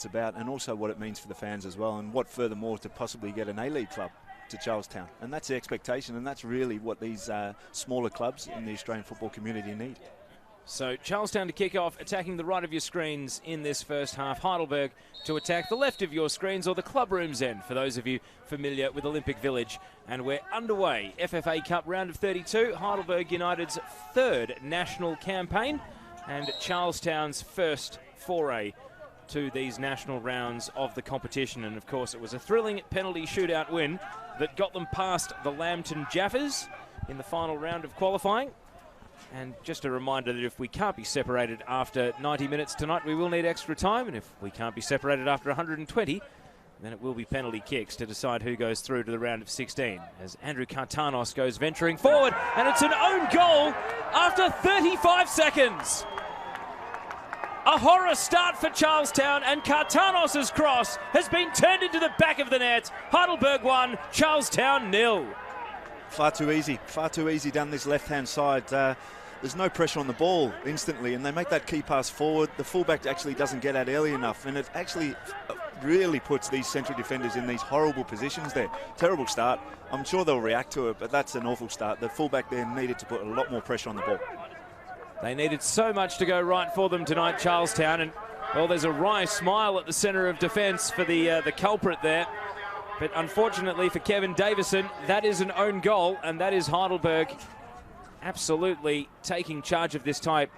it's about, and also what it means for the fans as well, and what furthermore to possibly get an A-League club to Charlestown. And that's the expectation, and that's really what these smaller clubs in the Australian football community need. So Charlestown to kick off, attacking the right of your screens in this first half. Heidelberg to attack the left of your screens, or the club room's end, for those of you familiar with Olympic Village. And we're underway. FFA Cup round of 32, Heidelberg United's third national campaign, and Charlestown's first foray to these national rounds of the competition. And of course, it was a thrilling penalty shootout win that got them past the Lambton Jaffers in the final round of qualifying. And just a reminder that if we can't be separated after 90 minutes tonight, we will need extra time. And if we can't be separated after 120, then it will be penalty kicks to decide who goes through to the round of 16. As Andrew Kartanos goes venturing forward, and it's an own goal after 35 seconds. A horror start for Charlestown, and Kartanos' cross has been turned into the back of the net. Heidelberg 1, Charlestown 0. Far too easy down this left-hand side. There's no pressure on the ball instantly, and they make that key pass forward. The fullback actually doesn't get out early enough, and it actually really puts these central defenders in these horrible positions there. Terrible start. I'm sure they'll react to it, but that's an awful start. The fullback there needed to put a lot more pressure on the ball. They needed so much to go right for them tonight, Charlestown, and well, there's a wry smile at the centre of defence for the culprit there. But unfortunately for Kevin Davison, that is an own goal, and that is Heidelberg absolutely taking charge of this tie.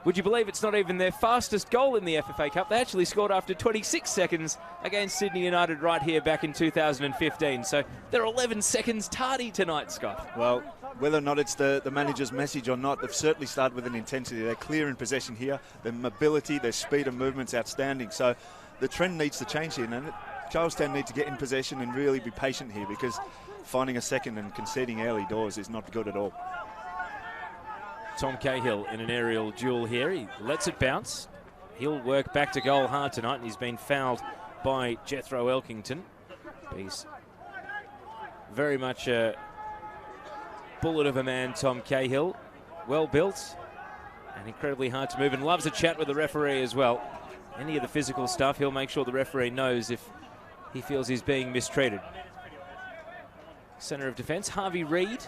Would you believe it's not even their fastest goal in the FFA Cup? They actually scored after 26 seconds against Sydney United right here back in 2015. So they're 11 seconds tardy tonight, Scott. Well, whether or not it's the manager's message or not, they've certainly started with an intensity. They're clear in possession here. Their mobility, their speed of movement's outstanding. So the trend needs to change here. And Charlestown need to get in possession and really be patient here, because finding a second and conceding early doors is not good at all. Tom Cahill in an aerial duel here. He lets it bounce. He'll work back to goal hard tonight, and he's been fouled by Jethro Elkington. He's very much a bullet of a man, Tom Cahill. Well built and incredibly hard to move, and loves a chat with the referee as well. Any of the physical stuff, he'll make sure the referee knows if he feels he's being mistreated. Centre of defence, Harvey Reid,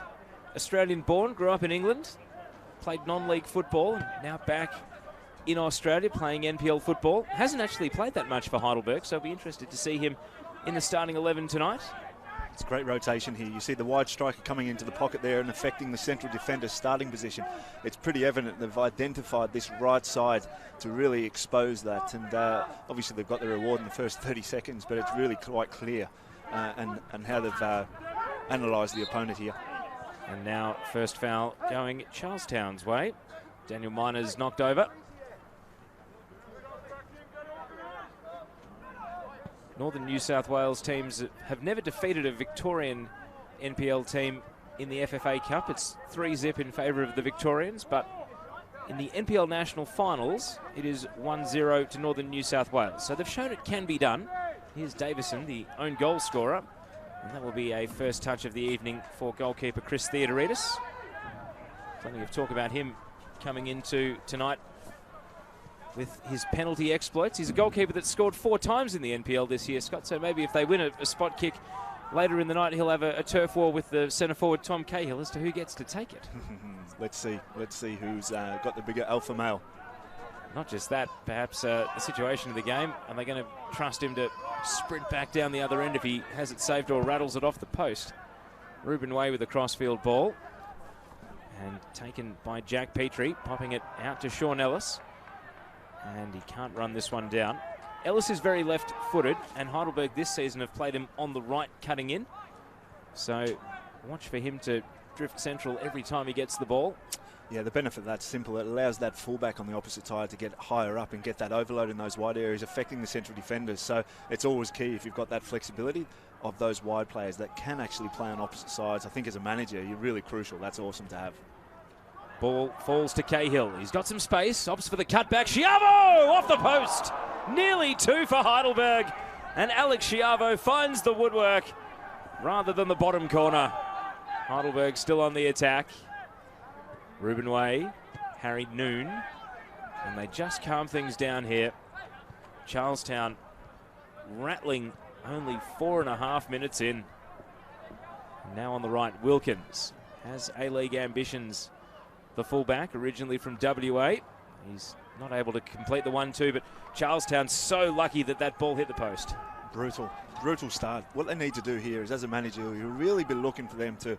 Australian-born, grew up in England, played non-league football, and now back in Australia playing NPL football. Hasn't actually played that much for Heidelberg, so I'll be interested to see him in the starting 11 tonight. It's great rotation here. You see the wide striker coming into the pocket there and affecting the central defender's starting position. It's pretty evident they've identified this right side to really expose that, and obviously they've got the reward in the first 30 seconds, but it's really quite clear and how they've analysed the opponent here. And now first foul going Charlestown's way. Daniel Miner's knocked over. Northern New South Wales teams have never defeated a Victorian NPL team in the FFA Cup. It's 3-0 in favour of the Victorians, but in the NPL National Finals, it is 1-0 to Northern New South Wales. So they've shown it can be done. Here's Davison, the own goal scorer. And that will be a first touch of the evening for goalkeeper Chris Theodoridis. Plenty of talk about him coming into tonight with his penalty exploits. He's a goalkeeper that scored 4 times in the NPL this year, Scott, so maybe if they win a spot kick later in the night, he'll have a turf war with the centre forward Tom Cahill as to who gets to take it. Let's see who's got the bigger alpha male. Not just that, perhaps the situation of the game. Are they going to trust him to sprint back down the other end if he has it saved or rattles it off the post? Ruben Way with a crossfield ball. And taken by Jack Petrie, popping it out to Sean Ellis. And he can't run this one down. Ellis is very left-footed, and Heidelberg this season have played him on the right, cutting in. So watch for him to drift central every time he gets the ball. Yeah, the benefit of that's simple. It allows that fullback on the opposite side to get higher up and get that overload in those wide areas, affecting the central defenders. So it's always key if you've got that flexibility of those wide players that can actually play on opposite sides. I think as a manager, you're really crucial. That's awesome to have. Ball falls to Cahill. He's got some space. Opts for the cutback. Schiavo off the post. Nearly 2 for Heidelberg. And Alex Schiavo finds the woodwork rather than the bottom corner. Heidelberg still on the attack. Ruben Way, Harry Noon. And they just calm things down here. Charlestown rattling only 4.5 minutes in. Now on the right, Wilkins has A-League ambitions. The fullback, originally from WA. He's not able to complete the 1-2, but Charlestown so lucky that that ball hit the post. Brutal start. What they need to do here is, as a manager, you'll really be looking for them to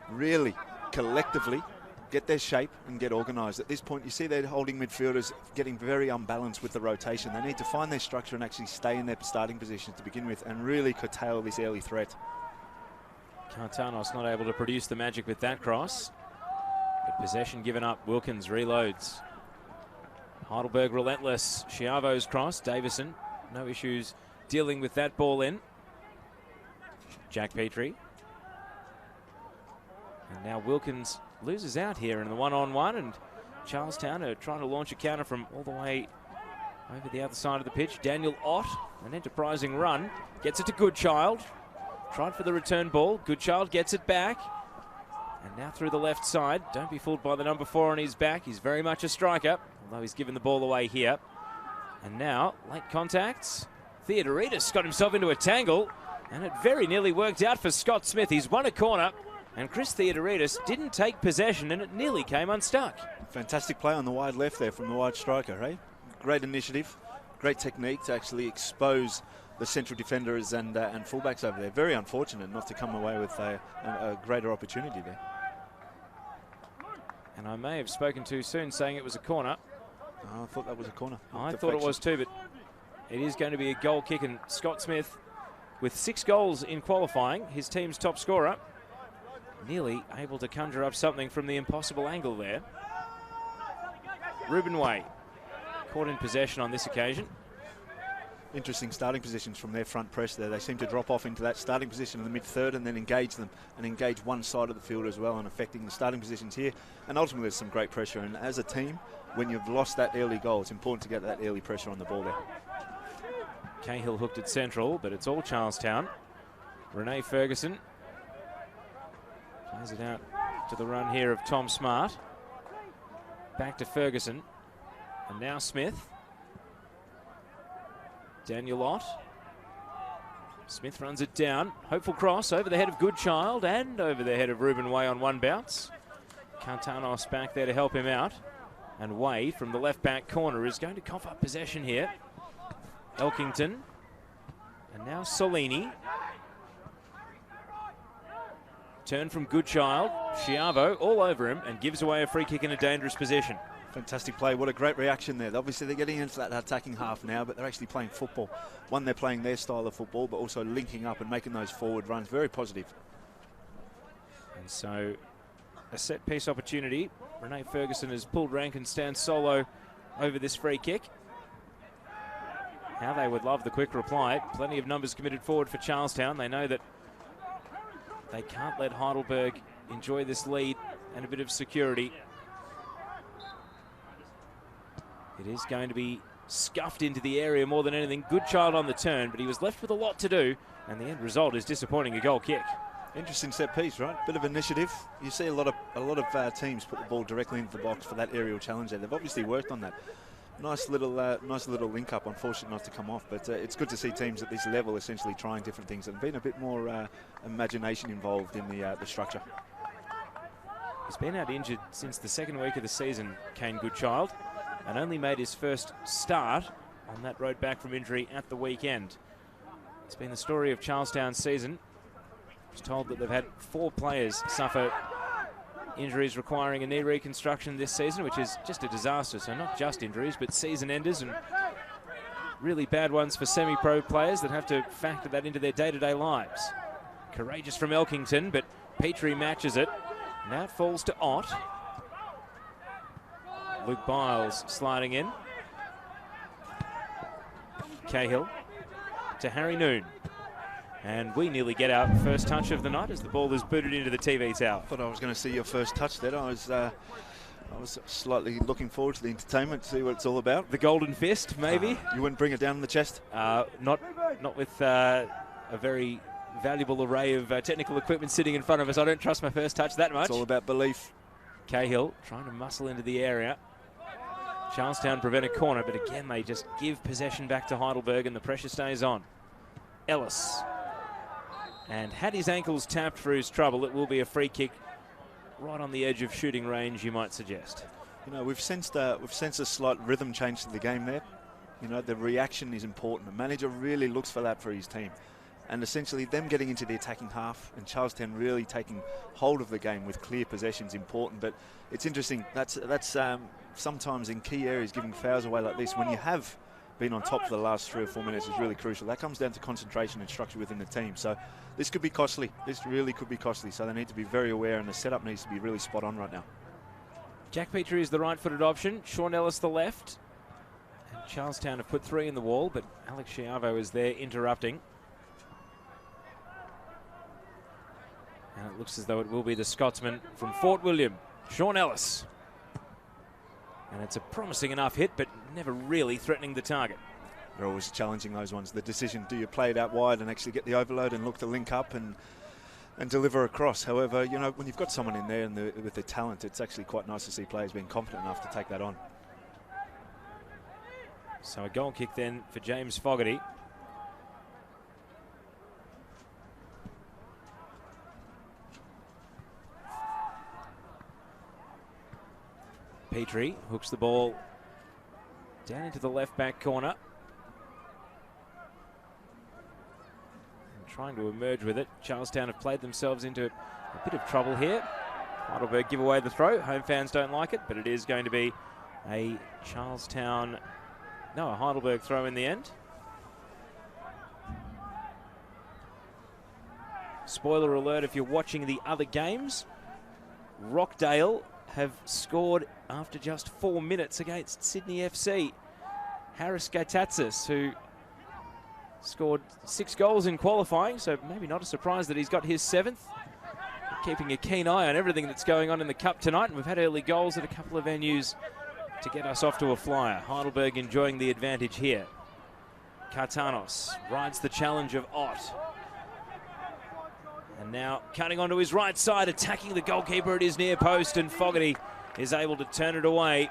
really collectively get their shape and get organised. At this point, you see they're holding midfielders getting very unbalanced with the rotation. They need to find their structure and actually stay in their starting positions to begin with and really curtail this early threat. Cartanos not able to produce the magic with that cross. But possession given up. Wilkins reloads. Heidelberg relentless. Schiavo's cross. Davison, no issues dealing with that ball in. Jack Petrie. And now Wilkins loses out here in the one-on-one, and Charlestown are trying to launch a counter from all the way over the other side of the pitch. Daniel Ott, an enterprising run, gets it to Goodchild. Tried for the return ball. Goodchild gets it back. And now through the left side. Don't be fooled by the number 4 on his back. He's very much a striker, although he's given the ball away here. And now, late contacts. Theodoridis got himself into a tangle, and it very nearly worked out for Scott Smith. He's won a corner, and Chris Theodoridis didn't take possession, and it nearly came unstuck. Fantastic play on the wide left there from the wide striker, eh? Great initiative, great technique to actually expose the central defenders and fullbacks over there. Very unfortunate not to come away with a greater opportunity there. And I may have spoken too soon saying it was a corner. Oh, I thought that was a corner. I thought it was too, but it is going to be a goal kick, and Scott Smith, with 6 goals in qualifying, his team's top scorer, nearly able to conjure up something from the impossible angle there. Ruben Way caught in possession on this occasion. Interesting starting positions from their front press there. They seem to drop off into that starting position in the mid-third and then engage them and engage one side of the field as well, and affecting the starting positions here. And ultimately there's some great pressure, and as a team, when you've lost that early goal, it's important to get that early pressure on the ball there. Cahill hooked it central, but it's all Charlestown. Renee Ferguson plays it out to the run here of Tom Smart. Back to Ferguson, and now Smith. Daniel Ott. Smith runs it down. Hopeful cross over the head of Goodchild and over the head of Ruben Way on one bounce. Cartanos back there to help him out. And Way from the left back corner is going to cough up possession here. Elkington. And now Solini. Turn from Goodchild. Schiavo all over him and gives away a free kick in a dangerous position. Fantastic play. What a great reaction there. Obviously, they're getting into that attacking half now, but they're actually playing football. One, they're playing their style of football, but also linking up and making those forward runs. Very positive. And so, a set-piece opportunity. Renee Ferguson has pulled rank and stands solo over this free kick. How they would love the quick reply. Plenty of numbers committed forward for Charlestown. They know that they can't let Heidelberg enjoy this lead and a bit of security. It is going to be scuffed into the area more than anything. Goodchild on the turn, but he was left with a lot to do, and the end result is disappointing, a goal kick. Interesting set piece, right? Bit of initiative. You see a lot of teams put the ball directly into the box for that aerial challenge there. They've obviously worked on that. Nice little link up. Unfortunate not to come off, but it's good to see teams at this level essentially trying different things and being a bit more imagination involved in the structure. He's been out injured since the second week of the season, Kane Goodchild, and only made his first start on that road back from injury at the weekend. It's been the story of Charlestown's season. I was told that they've had 4 players suffer injuries requiring a knee reconstruction this season, which is just a disaster. So not just injuries, but season enders, and really bad ones for semi-pro players that have to factor that into their day-to-day lives. Courageous from Elkington, but Petrie matches it. Now it falls to Ott. Luke Biles sliding in. Cahill to Harry Noon. And we nearly get our first touch of the night as the ball is booted into the TV tower. Thought I was going to see your first touch there. I was slightly looking forward to the entertainment, to see what it's all about. The golden fist, maybe? You wouldn't bring it down in the chest? Not with a very valuable array of technical equipment sitting in front of us. I don't trust my first touch that much. It's all about belief. Cahill trying to muscle into the area. Charlestown prevent a corner, but again, they just give possession back to Heidelberg and the pressure stays on. Ellis. And had his ankles tapped for his trouble, it will be a free kick right on the edge of shooting range, you might suggest. You know, we've sensed a slight rhythm change to the game there. You know, the reaction is important. The manager really looks for that for his team. And essentially them getting into the attacking half and Charlestown really taking hold of the game with clear possession is important. But it's interesting, that's sometimes in key areas giving fouls away like this, when you have been on top for the last 3 or 4 minutes, is really crucial. That comes down to concentration and structure within the team. So this could be costly. This really could be costly. So they need to be very aware, and the setup needs to be really spot on right now. Jack Petrie is the right-footed option. Sean Ellis the left. And Charlestown have put 3 in the wall, but Alex Schiavo is there interrupting. And it looks as though it will be the Scotsman from Fort William, Sean Ellis. And it's a promising enough hit, but never really threatening the target. They're always challenging those ones. The decision, do you play it out wide and actually get the overload and look to link up and deliver across? However, you know, when you've got someone in there and with the talent, it's actually quite nice to see players being confident enough to take that on. So a goal kick then for James Fogarty. Petrie hooks the ball down into the left back corner. And trying to emerge with it. Charlestown have played themselves into a bit of trouble here. Heidelberg give away the throw. Home fans don't like it, but it is going to be a Heidelberg throw in the end. Spoiler alert if you're watching the other games. Rockdale have scored after just 4 minutes against Sydney FC. Harris Gatatsis, who scored 6 goals in qualifying, so maybe not a surprise that he's got his 7th. Keeping a keen eye on everything that's going on in the Cup tonight, and we've had early goals at a couple of venues to get us off to a flyer. Heidelberg enjoying the advantage here. Kartanos rides the challenge of Ott. And now cutting onto his right side, attacking the goalkeeper at his near post, and Fogarty is able to turn it away.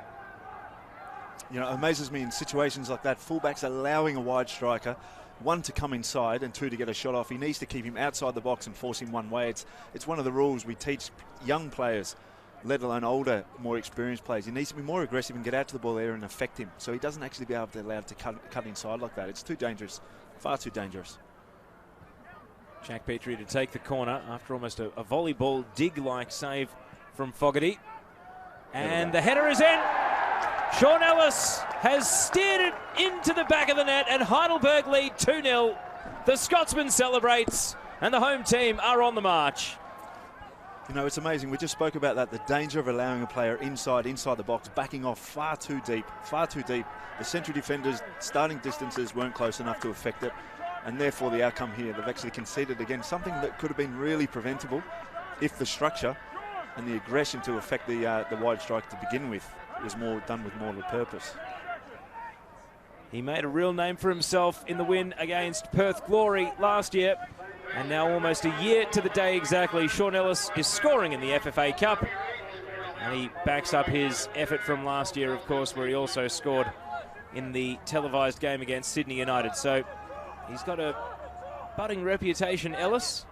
You know, it amazes me in situations like that, fullbacks allowing a wide striker, 1 to come inside and 2 to get a shot off. He needs to keep him outside the box and force him one way. It's one of the rules we teach young players, let alone older, more experienced players. He needs to be more aggressive and get out to the ball there and affect him. So he doesn't actually be able to allow to cut inside like that. It's too dangerous, far too dangerous. Jack Petrie to take the corner after almost a volleyball dig-like save from Fogarty. And the header is in. Sean Ellis has steered it into the back of the net, and Heidelberg lead 2-0. The Scotsman celebrates, and the home team are on the march. You know, it's amazing. We just spoke about that, the danger of allowing a player inside the box, backing off far too deep, far too deep. The central defenders' starting distances weren't close enough to affect it. And therefore the outcome here, they've actually conceded again something that could have been really preventable if the structure and the aggression to affect the wide strike to begin with was done with more of a purpose. He made a real name for himself in the win against Perth Glory last year, and now almost a year to the day exactly, Sean Ellis is scoring in the FFA Cup, and he backs up his effort from last year, of course, where he also scored in the televised game against Sydney United. So he's got a budding reputation, Ellis.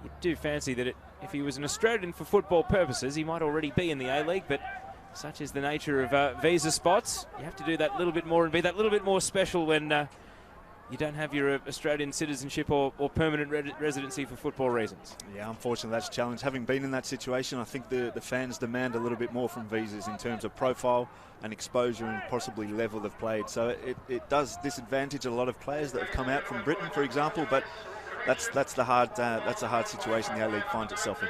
You do fancy that if he was an Australian for football purposes, he might already be in the A-League, but such is the nature of visa spots. You have to do that little bit more and be that little bit more special when you don't have your Australian citizenship or permanent residency for football reasons. Yeah, unfortunately that's a challenge. Having been in that situation, I think the fans demand a little bit more from visas in terms of profile and exposure and possibly level of played. So it does disadvantage a lot of players that have come out from Britain, for example, but that's the hard situation the A-League finds itself in.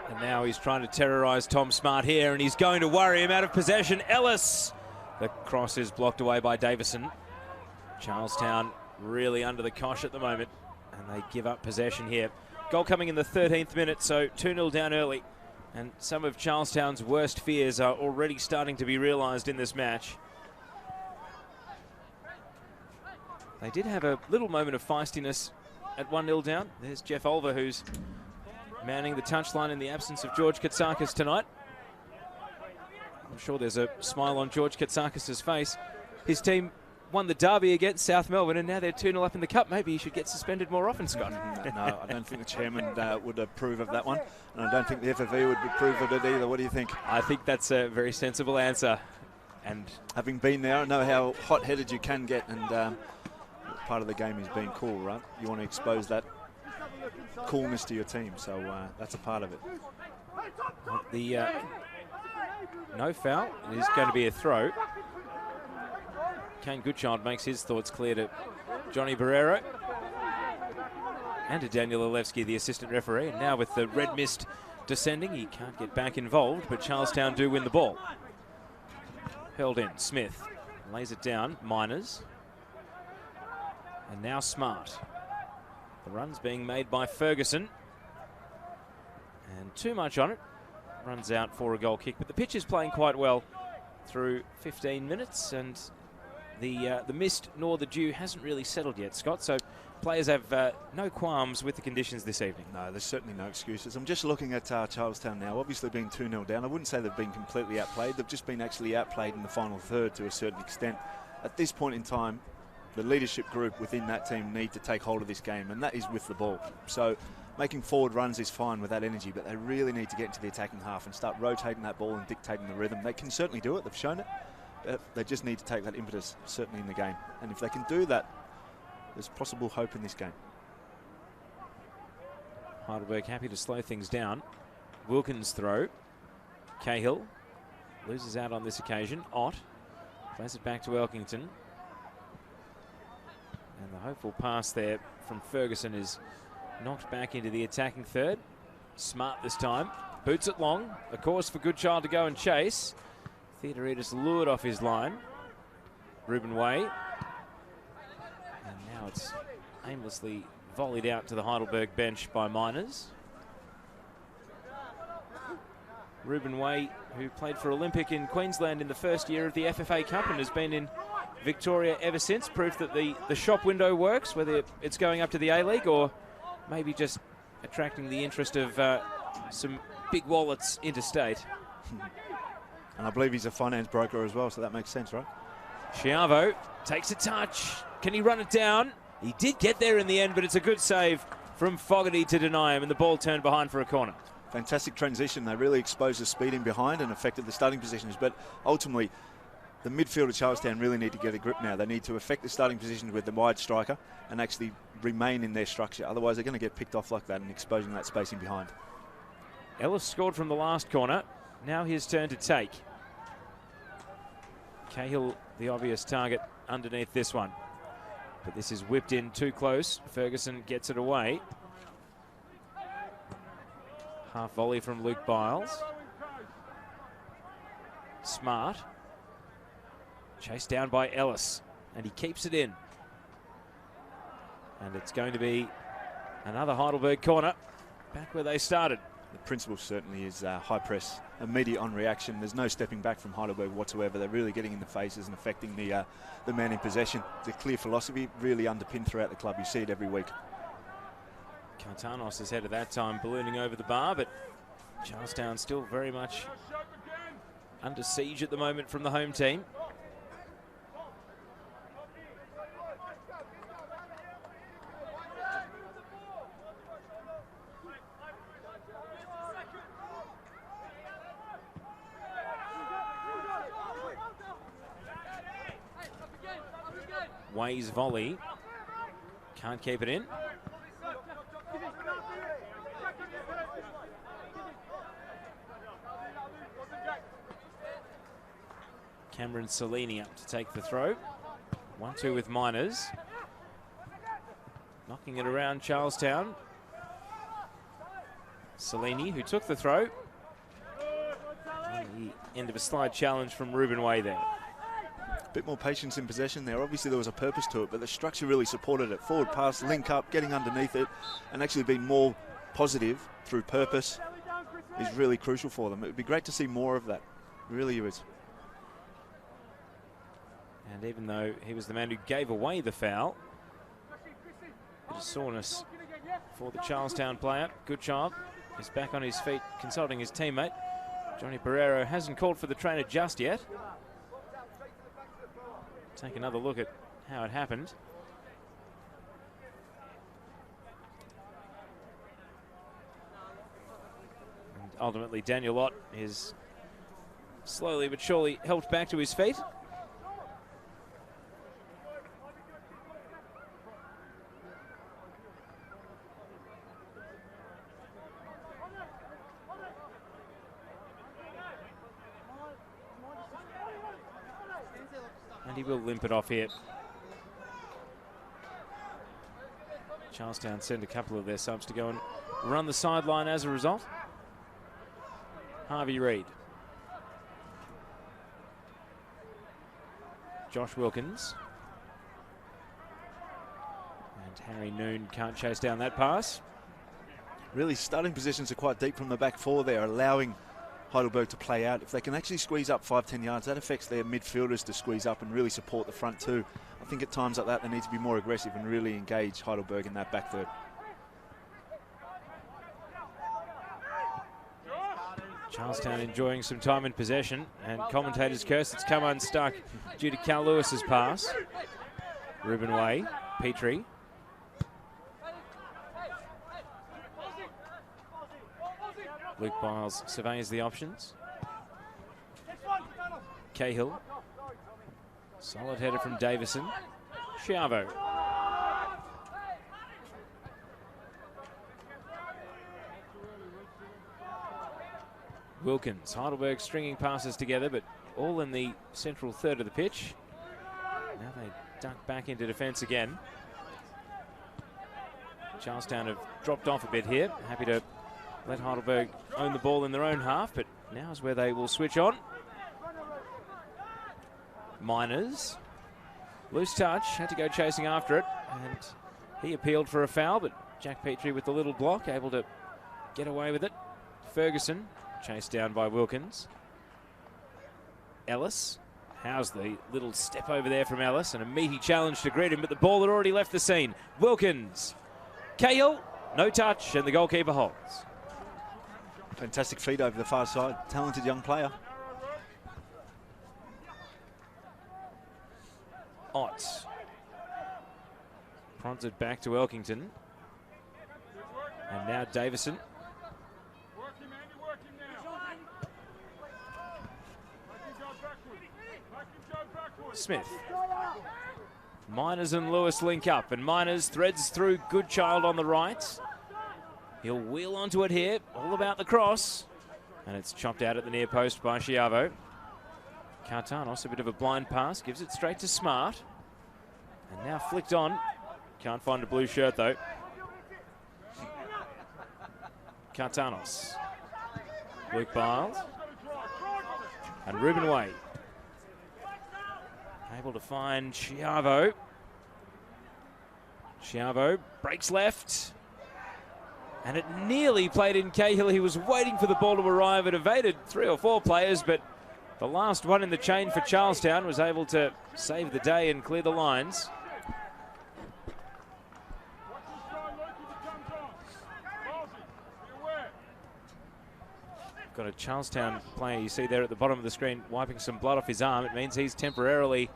And now he's trying to terrorise Tom Smart here, and he's going to worry him out of possession. Ellis, the cross is blocked away by Davison. Charlestown really under the cosh at the moment, and they give up possession here. Goal coming in the 13th minute, so 2-0 down early. And some of Charlestown's worst fears are already starting to be realised in this match. They did have a little moment of feistiness at 1-0 down. There's Jeff Olver, who's manning the touchline in the absence of George Katsakis tonight. I'm sure there's a smile on George Katsakis' face. His team won the derby against South Melbourne, and now they're 2-0 up in the cup. Maybe he should get suspended more often, Scott. No, I don't think the chairman would approve of that one, and I don't think the FFA would approve of it either. What do you think? I think that's a very sensible answer. And having been there, I know how hot-headed you can get, and part of the game is being cool, right? You want to expose that coolness to your team, so that's a part of it. The no foul. It is going to be a throw. Kane Goodchild makes his thoughts clear to Johnny Barrero and to Daniel Olewski, the assistant referee. And now with the red mist descending, he can't get back involved, but Charlestown do win the ball. Held in, Smith lays it down, Miners. And now Smart. The run's being made by Ferguson. And too much on it. Runs out for a goal kick, but the pitch is playing quite well through 15 minutes, and the mist nor the dew hasn't really settled yet, Scott, so players have no qualms with the conditions this evening. No, there's certainly no excuses. I'm just looking at Charlestown now, obviously being 2-0 down. I wouldn't say they've been completely outplayed. They've just been actually outplayed in the final third to a certain extent. At this point in time, the leadership group within that team need to take hold of this game, and that is with the ball. So making forward runs is fine with that energy, but they really need to get into the attacking half and start rotating that ball and dictating the rhythm. They can certainly do it. They've shown it. They just need to take that impetus, certainly in the game. And if they can do that, there's possible hope in this game. Heidelberg happy to slow things down. Wilkins throw. Cahill loses out on this occasion. Ott plays it back to Elkington. And the hopeful pass there from Ferguson is knocked back into the attacking third. Smart this time. Boots it long. A course for Goodchild to go and chase. Theodoridis lured off his line. Ruben Way. And now it's aimlessly volleyed out to the Heidelberg bench by Miners. Ruben Way, who played for Olympic in Queensland in the first year of the FFA Cup and has been in Victoria ever since. Proof that the shop window works, whether it's going up to the A-League or maybe just attracting the interest of some big wallets interstate. And I believe he's a finance broker as well, so that makes sense, right? Schiavo takes a touch. Can he run it down? He did get there in the end, but it's a good save from Fogarty to deny him, and the ball turned behind for a corner. Fantastic transition. They really exposed the speed in behind and affected the starting positions, but ultimately the midfield of Charlestown really need to get a grip now. They need to affect the starting positions with the wide striker and actually remain in their structure. Otherwise, they're going to get picked off like that and exposing that space in behind. Ellis scored from the last corner. Now his turn to take. Cahill, the obvious target underneath this one. But this is whipped in too close. Ferguson gets it away. Half volley from Luke Biles. Smart. Chased down by Ellis, and he keeps it in. And it's going to be another Heidelberg corner, back where they started. The principle certainly is high press, immediate on reaction. There's no stepping back from Heidelberg whatsoever. They're really getting in the faces and affecting the man in possession. It's a clear philosophy, really underpinned throughout the club. You see it every week. Cartanos' head at that time ballooning over the bar, but Charlestown still very much under siege at the moment from the home team. Way's volley. Can't keep it in. Cameron Cellini up to take the throw. 1-2 with Miners. Knocking it around Charlestown. Cellini, who took the throw. The end of a slide challenge from Ruben Way there. Bit more patience in possession there. Obviously there was a purpose to it, but the structure really supported it. Forward pass, link up, getting underneath it, and actually being more positive through purpose is really crucial for them. It would be great to see more of that. It really is. And even though he was the man who gave away the foul, bit of soreness for the Charlestown player. Goodchild is back on his feet, consulting his teammate. Johnny Pereiro hasn't called for the trainer just yet. Take another look at how it happened. And ultimately, Daniel Ott is slowly but surely helped back to his feet. And he will limp it off here. Charlestown send a couple of their subs to go and run the sideline as a result. Harvey Reid. Josh Wilkins. And Harry Noon can't chase down that pass. Really, starting positions are quite deep from the back four there, allowing Heidelberg to play out. If they can actually squeeze up 5-10 yards, that affects their midfielders to squeeze up and really support the front too. I think at times like that they need to be more aggressive and really engage Heidelberg in that back third. Charlestown enjoying some time in possession, and commentators curse it's come unstuck due to Cal Lewis's pass. Ruben Way, Petrie. Luke Biles surveys the options. Cahill. Solid header from Davison. Chiavo. Wilkins. Heidelberg stringing passes together, but all in the central third of the pitch. Now they duck back into defence again. Charlestown have dropped off a bit here. Happy to let Heidelberg own the ball in their own half, but now's where they will switch on. Miners. Loose touch, had to go chasing after it, and he appealed for a foul, but Jack Petrie with the little block, able to get away with it. Ferguson, chased down by Wilkins. Ellis. How's the little step over there from Ellis, and a meaty challenge to greet him, but the ball had already left the scene. Wilkins. Cahill, no touch, and the goalkeeper holds. Fantastic feed over the far side. Talented young player. Ott. Prompted back to Elkington. And now Davison. Smith. Miners and Lewis link up, and Miners threads through Goodchild on the right. He'll wheel onto it here, all about the cross. And it's chopped out at the near post by Chiavo. Cartanos, a bit of a blind pass, gives it straight to Smart. And now flicked on. Can't find a blue shirt though. Cartanos. Luke Biles. And Ruben Way. Able to find Chiavo. Chiavo breaks left. And it nearly played in Cahill. He was waiting for the ball to arrive. It evaded 3 or 4 players, but the last one in the chain for Charlestown was able to save the day and clear the lines. Got a Charlestown player you see there at the bottom of the screen wiping some blood off his arm. It means he's temporarily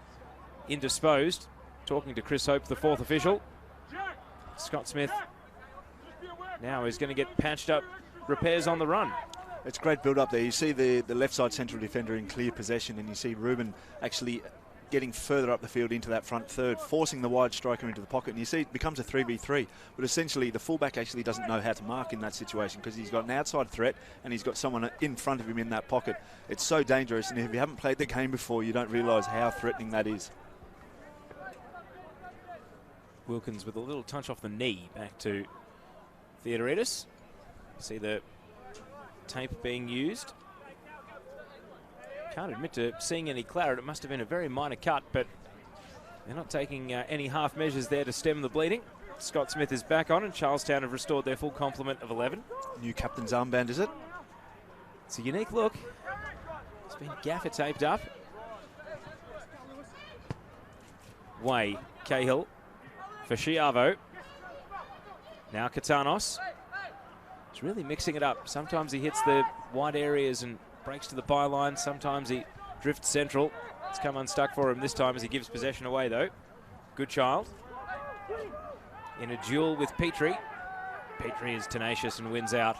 indisposed. Talking to Chris Hope, the 4th official. Scott Smith now is going to get patched up, repairs on the run. It's great build up there. You see the left side central defender in clear possession, and you see Ruben actually getting further up the field into that front third, forcing the wide striker into the pocket, and you see it becomes a 3v3, but essentially the fullback actually doesn't know how to mark in that situation because he's got an outside threat and he's got someone in front of him in that pocket. It's so dangerous, and if you haven't played the game before, you don't realise how threatening that is. Wilkins with a little touch off the knee back to Theodoridis. See the tape being used. Can't admit to seeing any claret. It must have been a very minor cut, but they're not taking any half measures there to stem the bleeding. Scott Smith is back on, and Charlestown have restored their full complement of 11. New captain's armband, is it? It's a unique look. It's been gaffer taped up. Way, Cahill for Chiavo. Now Katanos. He's really mixing it up. Sometimes he hits the wide areas and breaks to the byline. Sometimes he drifts central. It's come unstuck for him this time as he gives possession away, though. Good child. In a duel with Petrie. Petrie is tenacious and wins out.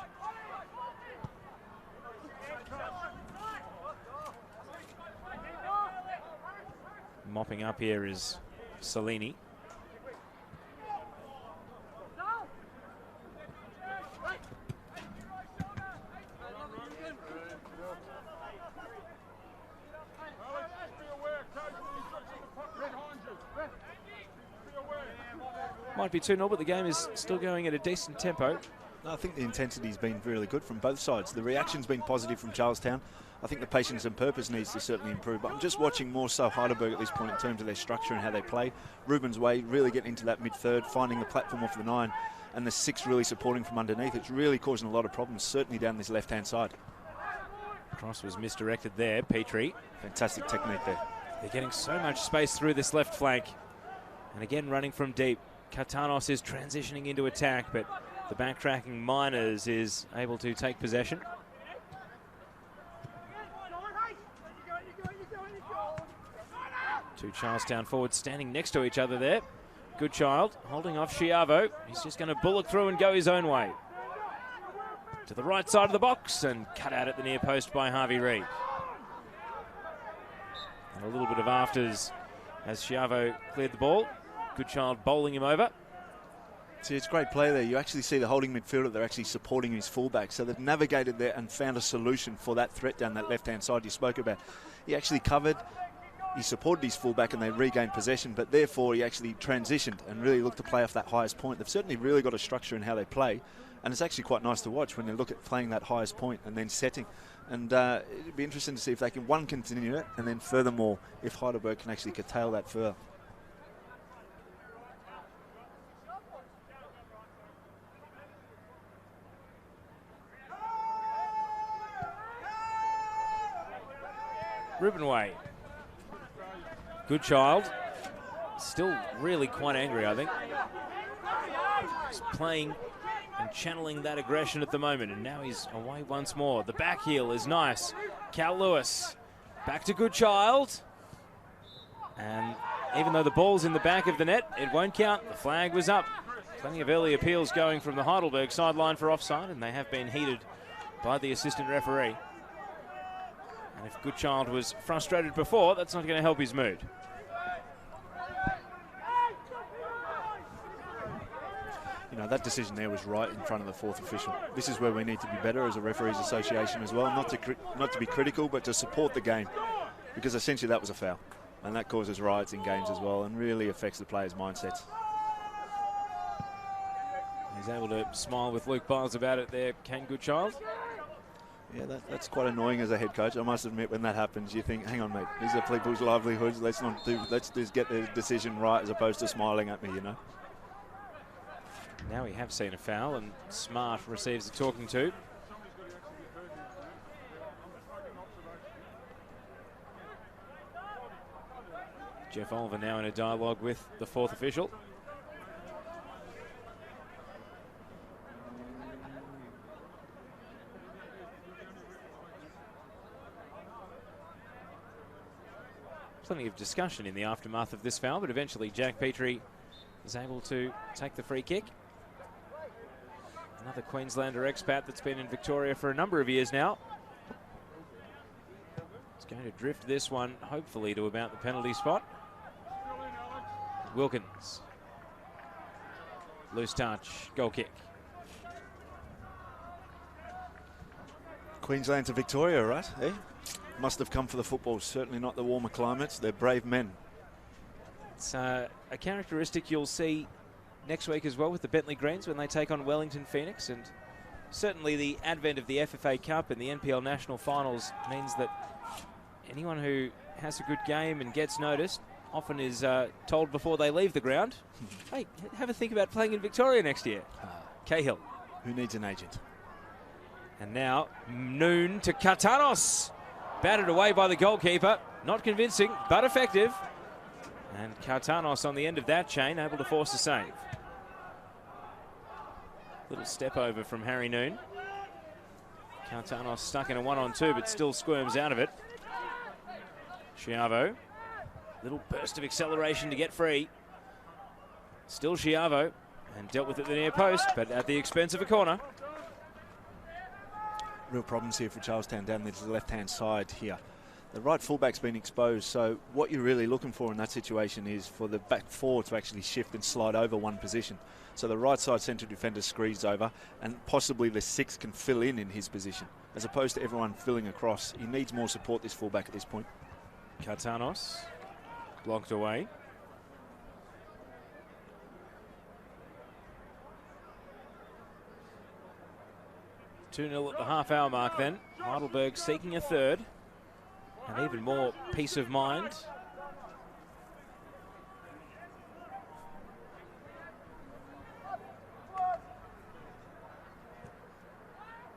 Mopping up here is Salini. Might be 2-0, but the game is still going at a decent tempo. No, I think the intensity's been really good from both sides. The reaction's been positive from Charlestown. I think the patience and purpose needs to certainly improve. But I'm just watching more so Heidelberg at this point in terms of their structure and how they play. Ruben's way really getting into that mid-third, finding the platform off the 9, and the 6 really supporting from underneath. It's really causing a lot of problems, certainly down this left-hand side. Cross was misdirected there, Petrie. Fantastic technique there. They're getting so much space through this left flank. And again, running from deep. Kartanos is transitioning into attack, but the backtracking Miners is able to take possession. Two Charlestown forwards standing next to each other there. Good child, holding off Schiavo. He's just going to bullock through and go his own way. To the right side of the box and cut out at the near post by Harvey Reid. And a little bit of afters as Schiavo cleared the ball. Good child bowling him over. See, it's great play there. You actually see the holding midfielder, they're actually supporting his fullback. So they've navigated there and found a solution for that threat down that left-hand side you spoke about. He actually covered, he supported his fullback and they regained possession, but therefore he actually transitioned and really looked to play off that highest point. They've certainly really got a structure in how they play, and it's actually quite nice to watch when they look at playing that highest point and then setting. And it'd be interesting to see if they can, one, continue it, and then furthermore, if Heidelberg can actually curtail that further. Ruben Way. Good child. Still really quite angry, I think. He's playing and channeling that aggression at the moment, and now he's away once more. The back heel is nice. Cal Lewis. Back to good child. And even though the ball's in the back of the net, it won't count. The flag was up. Plenty of early appeals going from the Heidelberg sideline for offside, and they have been heeded by the assistant referee. And if Goodchild was frustrated before, that's not going to help his mood. You know, that decision there was right in front of the fourth official. This is where we need to be better as a referees association as well. Not to be critical, but to support the game. Because essentially that was a foul. And that causes riots in games as well and really affects the players' mindsets. He's able to smile with Luke Biles about it there, Ken Goodchild. Yeah, that's quite annoying as a head coach. I must admit, when that happens, you think, hang on, mate, these are people's livelihoods. Let's just get the decision right as opposed to smiling at me, you know. Now we have seen a foul, and Smart receives a talking to. Jeff Oliver now in a dialogue with the fourth official. Plenty of discussion in the aftermath of this foul, but eventually Jack Petrie is able to take the free kick. Another Queenslander expat that's been in Victoria for a number of years now. It's going to drift this one, hopefully, to about the penalty spot. Wilkins. Loose touch, goal kick. Queensland to Victoria, right? Eh? Must have come for the football, certainly not the warmer climates. They're brave men. It's a characteristic you'll see next week as well with the Bentley Greens when they take on Wellington Phoenix, and certainly the advent of the FFA Cup and the NPL National Finals means that anyone who has a good game and gets noticed often is told before they leave the ground, hey, have a think about playing in Victoria next year. Cahill. Who needs an agent? And now Noon to Kartanos. Batted away by the goalkeeper. Not convincing, but effective. And Kartanos on the end of that chain, able to force a save. Little step over from Harry Noon. Cartanos stuck in a 1-on-2, but still squirms out of it. Schiavo, little burst of acceleration to get free. Still Schiavo, and dealt with it at the near post, but at the expense of a corner. Real problems here for Charlestown down the left-hand side here. The right fullback's been exposed, so what you're really looking for in that situation is for the back four to actually shift and slide over one position. So the right side central defender screeds over, and possibly the 6 can fill in his position, as opposed to everyone filling across. He needs more support, this fullback, at this point. Cartanos blocked away. (2-0) at the half-hour mark then. Heidelberg seeking a third. And even more peace of mind.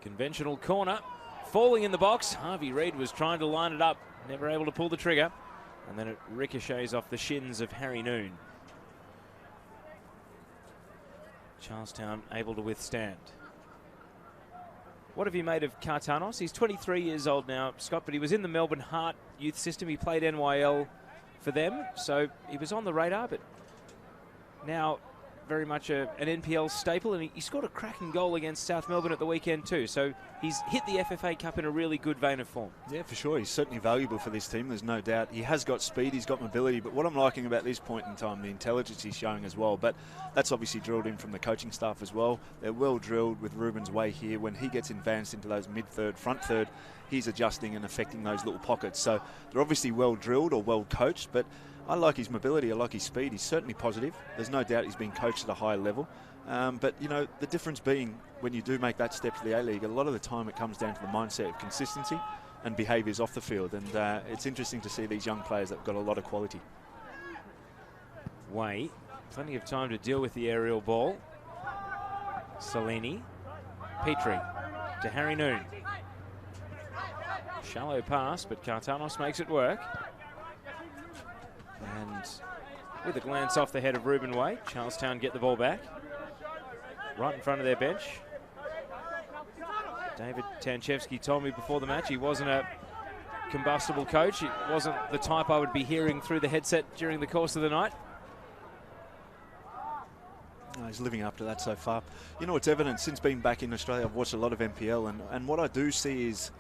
Conventional corner. Falling in the box. Harvey Reid was trying to line it up. Never able to pull the trigger. And then it ricochets off the shins of Harry Noon. Charlestown able to withstand. What have you made of Cartanos? He's 23 years old now, Scott, but he was in the Melbourne Heart youth system. He played NYL for them, so he was on the radar, but now very much an NPL staple, and he scored a cracking goal against South Melbourne at the weekend too, so he's hit the FFA Cup in a really good vein of form. Yeah, for sure. He's certainly valuable for this team, there's no doubt. He has got speed, he's got mobility, but what I'm liking about this point in time, the intelligence he's showing as well, but that's obviously drilled in from the coaching staff as well. They're well drilled with Ruben's way here. When he gets advanced into those mid-third, front third, he's adjusting and affecting those little pockets. So they're obviously well drilled or well coached, but I like his mobility, I like his speed. He's certainly positive. There's no doubt he's been coached at a high level. But, you know, the difference being when you do make that step to the A-League, a lot of the time it comes down to the mindset of consistency and behaviours off the field. And it's interesting to see these young players that have got a lot of quality. Way, plenty of time to deal with the aerial ball. Salini, Petrie to Harry Noon. Shallow pass, but Cartanos makes it work. And with a glance off the head of Ruben Way, Charlestown get the ball back. Right in front of their bench. David Tanchevsky told me before the match he wasn't a combustible coach. He wasn't the type I would be hearing through the headset during the course of the night. No, he's living up to that so far. You know, it's evident since being back in Australia, I've watched a lot of NPL, and what I do see is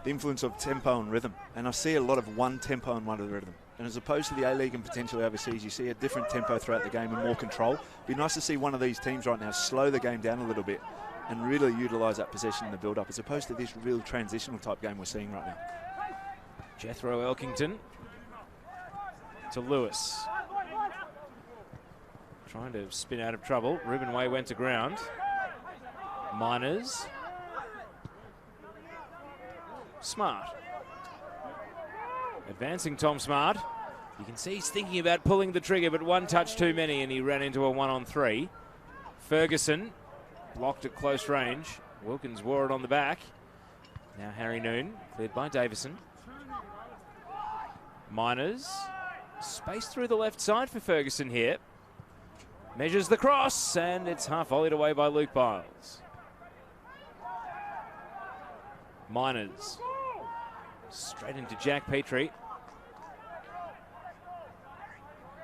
the influence of tempo and rhythm. And I see a lot of one tempo and one rhythm. And as opposed to the A-League and potentially overseas, you see a different tempo throughout the game and more control. Be nice to see one of these teams right now slow the game down a little bit and really utilise that possession in the build-up, as opposed to this real transitional type game we're seeing right now. Jethro Elkington to Lewis. Trying to spin out of trouble. Ruben Way went to ground. Miners. Smart. Advancing Tom Smart. You can see he's thinking about pulling the trigger, but one touch too many, and he ran into a 1-on-3. Ferguson blocked at close range. Wilkins wore it on the back. Now Harry Noon, cleared by Davison. Miners. Space through the left side for Ferguson here. Measures the cross, and it's half volleyed away by Luke Biles. Miners. Straight into Jack Petrie.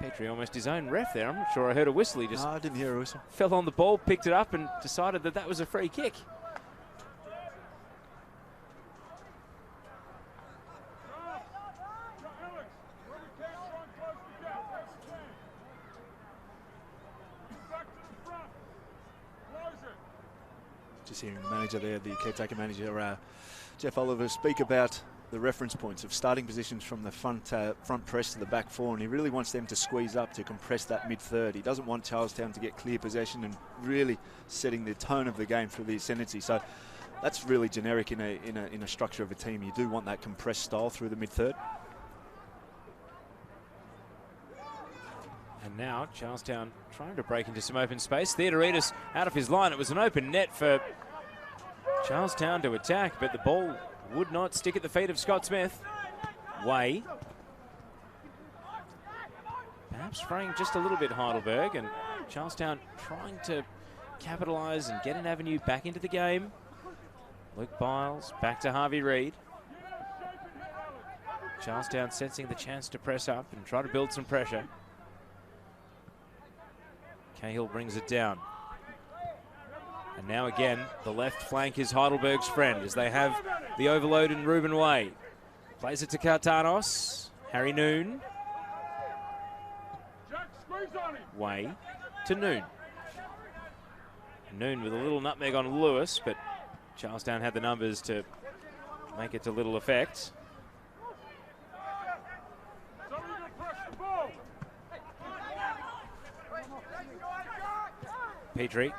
Petrie almost his own ref there. I'm not sure I heard a whistle. He just I didn't hear a whistle. Fell on the ball, picked it up, and decided that that was a free kick. Just hearing the manager there, the caretaker manager, Jeff Oliver, speak about the reference points of starting positions from the front press to the back four, and he really wants them to squeeze up to compress that mid-third. He doesn't want Charlestown to get clear possession and really setting the tone of the game through the ascendancy. So that's really generic in a structure of a team. You do want that compressed style through the mid-third. And now Charlestown trying to break into some open space. Theodoridis out of his line. It was an open net for Charlestown to attack, but the ball would not stick at the feet of Scott Smith. Way. Perhaps fraying just a little bit Heidelberg, and Charlestown trying to capitalise and get an avenue back into the game. Luke Biles back to Harvey Reid. Charlestown sensing the chance to press up and try to build some pressure. Cahill brings it down. And now again, the left flank is Heidelberg's friend as they have the overload in Ruben Way. Plays it to Cartanos. Harry Noon. Way to Noon. Noon with a little nutmeg on Lewis, but Charlestown had the numbers to make it to little effect. Petrie.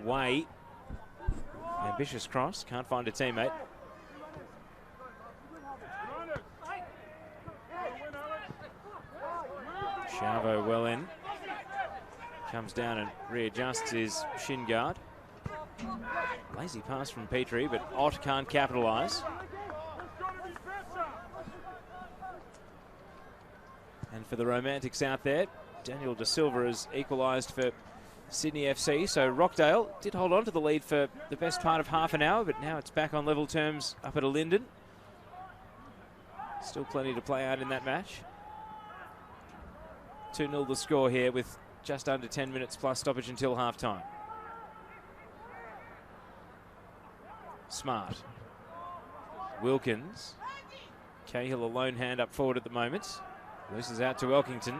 Way. Ambitious cross. Can't find a teammate. Chavo well in. Comes down and readjusts his shin guard. Lazy pass from Petrie, but Ott can't capitalise. And for the Romantics out there, Daniel De Silva has equalised for Sydney FC. So Rockdale did hold on to the lead for the best part of half an hour, but now it's back on level terms up at a Linden. Still plenty to play out in that match. 2-0 the score here with just under 10 minutes plus stoppage until half-time. Smart. Wilkins. Cahill a lone hand up forward at the moment. Looses out to Elkington.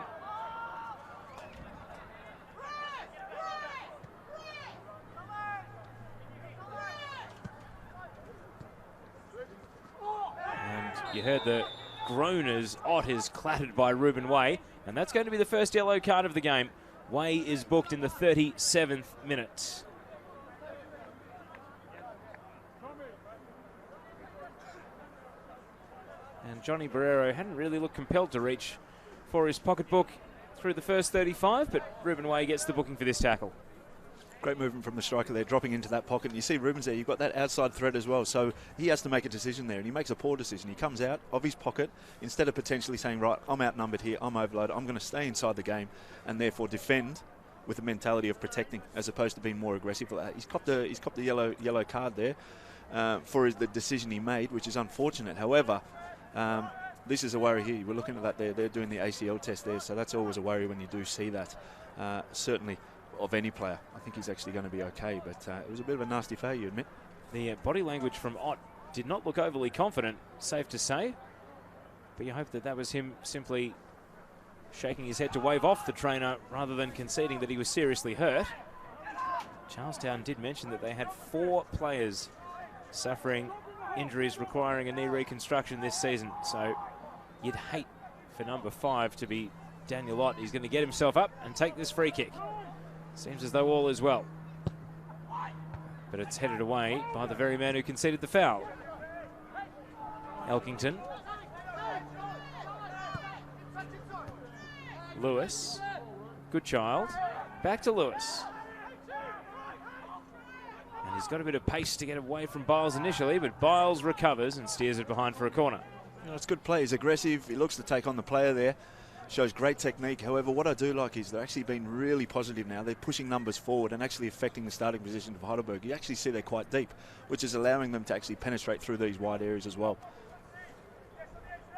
And you heard the groan as Ott is clattered by Ruben Way. And that's going to be the first yellow card of the game. Way is booked in the 37th minute. And Johnny Barrero hadn't really looked compelled to reach for his pocketbook through the first 35, but Ruben Way gets the booking for this tackle. Great movement from the striker there, dropping into that pocket. And you see Ruben's there, you've got that outside threat as well. So he has to make a decision there, and he makes a poor decision. He comes out of his pocket, instead of potentially saying, right, I'm outnumbered here, I'm overloaded, I'm going to stay inside the game, and therefore defend with the mentality of protecting, as opposed to being more aggressive. He's copped the yellow card there for the decision he made, which is unfortunate. However, this is a worry here. We're looking at that there. They're doing the ACL test there, so that's always a worry when you do see that. Certainly of any player. I think he's actually going to be okay, but it was a bit of a nasty fail, you admit. The body language from Ott did not look overly confident, safe to say, but you hope that that was him simply shaking his head to wave off the trainer rather than conceding that he was seriously hurt. Charlestown did mention that they had 4 players suffering injuries requiring a knee reconstruction this season, so you'd hate for number 5 to be Daniel Ott. He's going to get himself up and take this free kick. Seems as though all is well. But it's headed away by the very man who conceded the foul. Elkington. Lewis. Good child. Back to Lewis. And he's got a bit of pace to get away from Biles initially, but Biles recovers and steers it behind for a corner. You know, it's good play. He's aggressive. He looks to take on the player there. Shows great technique. However, what I do like is they're actually being really positive now. They're pushing numbers forward and actually affecting the starting position of Heidelberg. You actually see they're quite deep, which is allowing them to actually penetrate through these wide areas as well.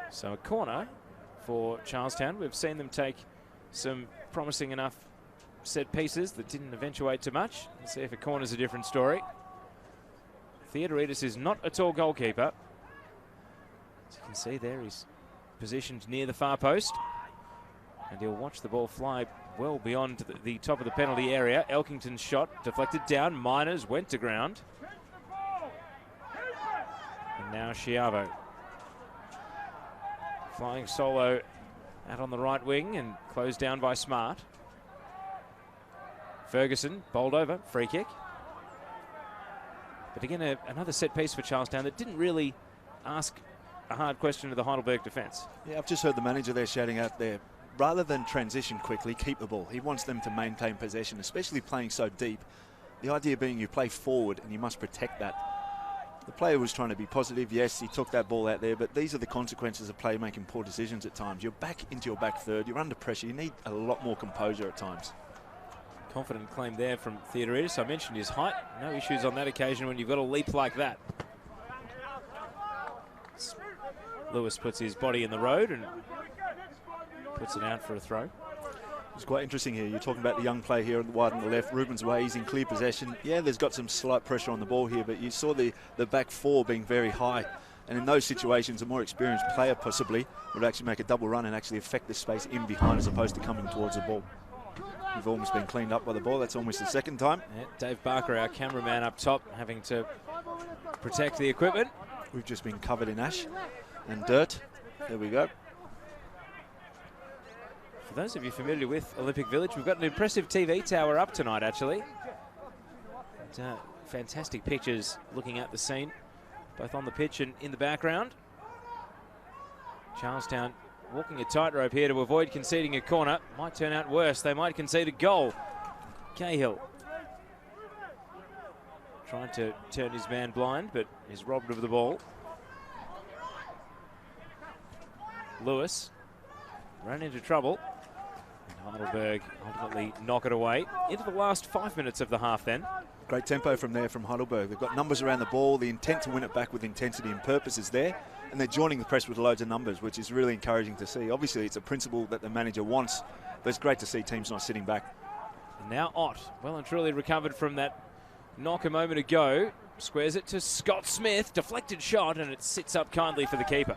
So a corner for Charlestown. We've seen them take some promising enough set pieces that didn't eventuate to much. Let's see if a corner's a different story. Theodoridis is not a tall goalkeeper. As you can see there, he's positioned near the far post. And he'll watch the ball fly well beyond the top of the penalty area. Elkington's shot deflected down. Miners went to ground. And now Chiavo. Flying solo out on the right wing and closed down by Smart. Ferguson bowled over. Free kick. But again, another set piece for Charlestown that didn't really ask a hard question to the Heidelberg defence. Yeah, I've just heard the manager there shouting out there, rather than transition quickly, keep the ball. He wants them to maintain possession, especially playing so deep. The idea being you play forward and you must protect that. The player was trying to be positive. Yes, he took that ball out there, but these are the consequences of play making poor decisions at times. You're back into your back third. You're under pressure. You need a lot more composure at times. Confident claim there from Theodoridis. I mentioned his height. No issues on that occasion when you've got a leap like that. Lewis puts his body in the road and puts it out for a throw. It's quite interesting here. You're talking about the young player here wide on the left. Rubens Way, he's in clear possession. Yeah, there's got some slight pressure on the ball here, but you saw the back four being very high. And in those situations, a more experienced player possibly would actually make a double run and actually affect the space in behind as opposed to coming towards the ball. We've almost been cleaned up by the ball. That's almost the second time. Yeah, Dave Barker, our cameraman up top, having to protect the equipment. We've just been covered in ash and dirt. There we go. For those of you familiar with Olympic Village, we've got an impressive TV tower up tonight, actually. And, fantastic pictures looking at the scene, both on the pitch and in the background. Charlestown walking a tightrope here to avoid conceding a corner. Might turn out worse. They might concede a goal. Cahill trying to turn his man blind, but is robbed of the ball. Lewis ran into trouble. And Heidelberg ultimately knock it away. Into the last 5 minutes of the half then. Great tempo from there from Heidelberg. They've got numbers around the ball. The intent to win it back with intensity and purpose is there. And they're joining the press with loads of numbers, which is really encouraging to see. Obviously, it's a principle that the manager wants, but it's great to see teams not sitting back. And now Ott, well and truly recovered from that knock a moment ago. Squares it to Scott Smith. Deflected shot, and it sits up kindly for the keeper.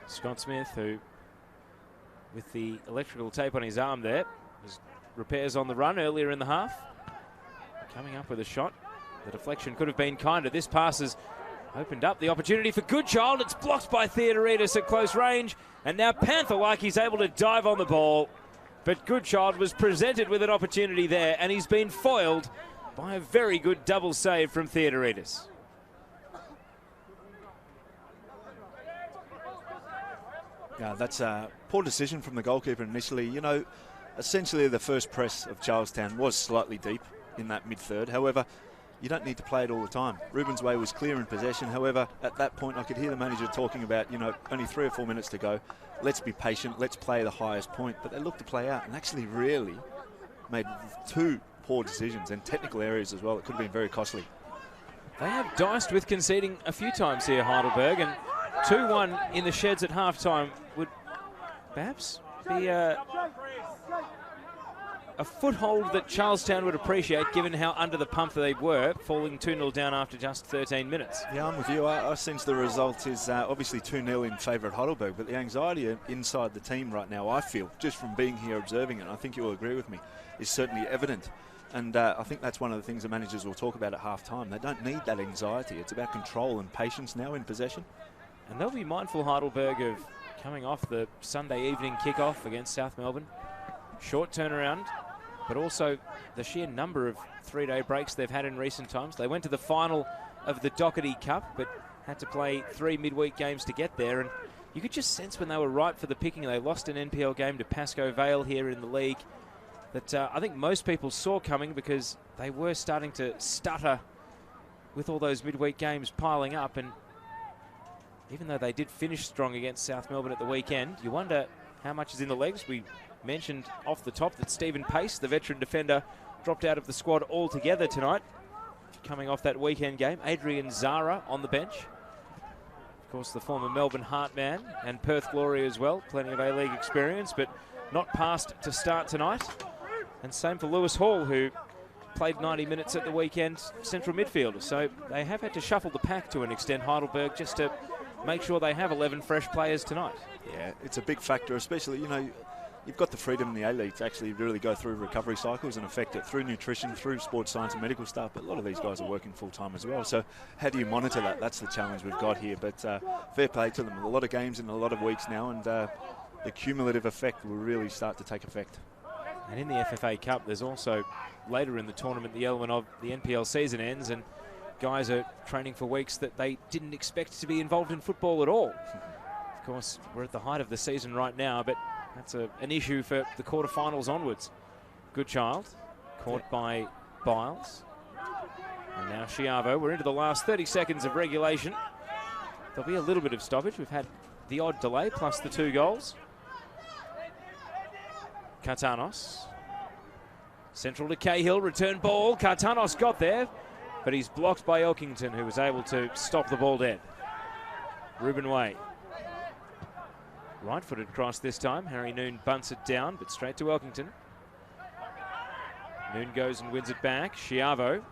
Scott Smith, who, with the electrical tape on his arm there, his repairs on the run earlier in the half. Coming up with a shot. The deflection could have been kinder. This pass has opened up the opportunity for Goodchild. It's blocked by Theodoridis at close range. And now Panther-like, he's able to dive on the ball. But Goodchild was presented with an opportunity there, and he's been foiled by a very good double save from Theodoridis. Yeah, that's a poor decision from the goalkeeper initially. You know, essentially the first press of Charlestown was slightly deep in that mid-third. However, you don't need to play it all the time. Rubens Way was clear in possession. However, at that point, I could hear the manager talking about, you know, only 3 or 4 minutes to go. Let's be patient. Let's play the highest point. But they looked to play out and actually really made 2 poor decisions and technical areas as well. It could have been very costly. They have diced with conceding a few times here, Heidelberg, and 2-1 in the sheds at halftime would perhaps be a foothold that Charlestown would appreciate, given how under the pump they were, falling 2-0 down after just 13 minutes. Yeah, I'm with you. I sense the result is obviously 2-0 in favour of Heidelberg, but the anxiety inside the team right now, I feel, just from being here observing it, and I think you'll agree with me, is certainly evident. And I think that's one of the things the managers will talk about at half-time. They don't need that anxiety. It's about control and patience now in possession. And they'll be mindful, Heidelberg, of coming off the Sunday evening kickoff against South Melbourne. Short turnaround, but also the sheer number of 3-day breaks they've had in recent times. They went to the final of the Doherty Cup, but had to play 3 midweek games to get there. And you could just sense when they were ripe for the picking. They lost an NPL game to Pascoe Vale here in the league that I think most people saw coming, because they were starting to stutter with all those midweek games piling up. And even though they did finish strong against South Melbourne at the weekend, you wonder how much is in the legs. We mentioned off the top that Stephen Pace, the veteran defender, dropped out of the squad altogether tonight, coming off that weekend game. Adrian Zara on the bench. Of course, the former Melbourne Heartman and Perth Glory as well. Plenty of A-League experience, but not passed to start tonight. And same for Lewis Hall, who played 90 minutes at the weekend, central midfielder. So they have had to shuffle the pack to an extent, Heidelberg, just to make sure they have 11 fresh players tonight. Yeah, it's a big factor, especially, you know, you've got the freedom in the A-League to actually really go through recovery cycles and affect it through nutrition, through sports science and medical staff, but a lot of these guys are working full-time as well. So how do you monitor that? That's the challenge we've got here, but fair play to them. A lot of games in a lot of weeks now, and the cumulative effect will really start to take effect. And in the FFA Cup, there's also, later in the tournament, the element of the NPL season ends, and guys are training for weeks that they didn't expect to be involved in football at all. Of course, we're at the height of the season right now, but that's an issue for the quarterfinals onwards. Goodchild, caught by Biles. And now Schiavo. We're into the last 30 seconds of regulation. There'll be a little bit of stoppage. We've had the odd delay plus the 2 goals. Cartanos. Central to Cahill, return ball. Cartanos got there, but he's blocked by Elkington, who was able to stop the ball dead. Ruben Way. Right-footed cross this time. Harry Noon bunts it down, but straight to Elkington. Noon goes and wins it back. Schiavo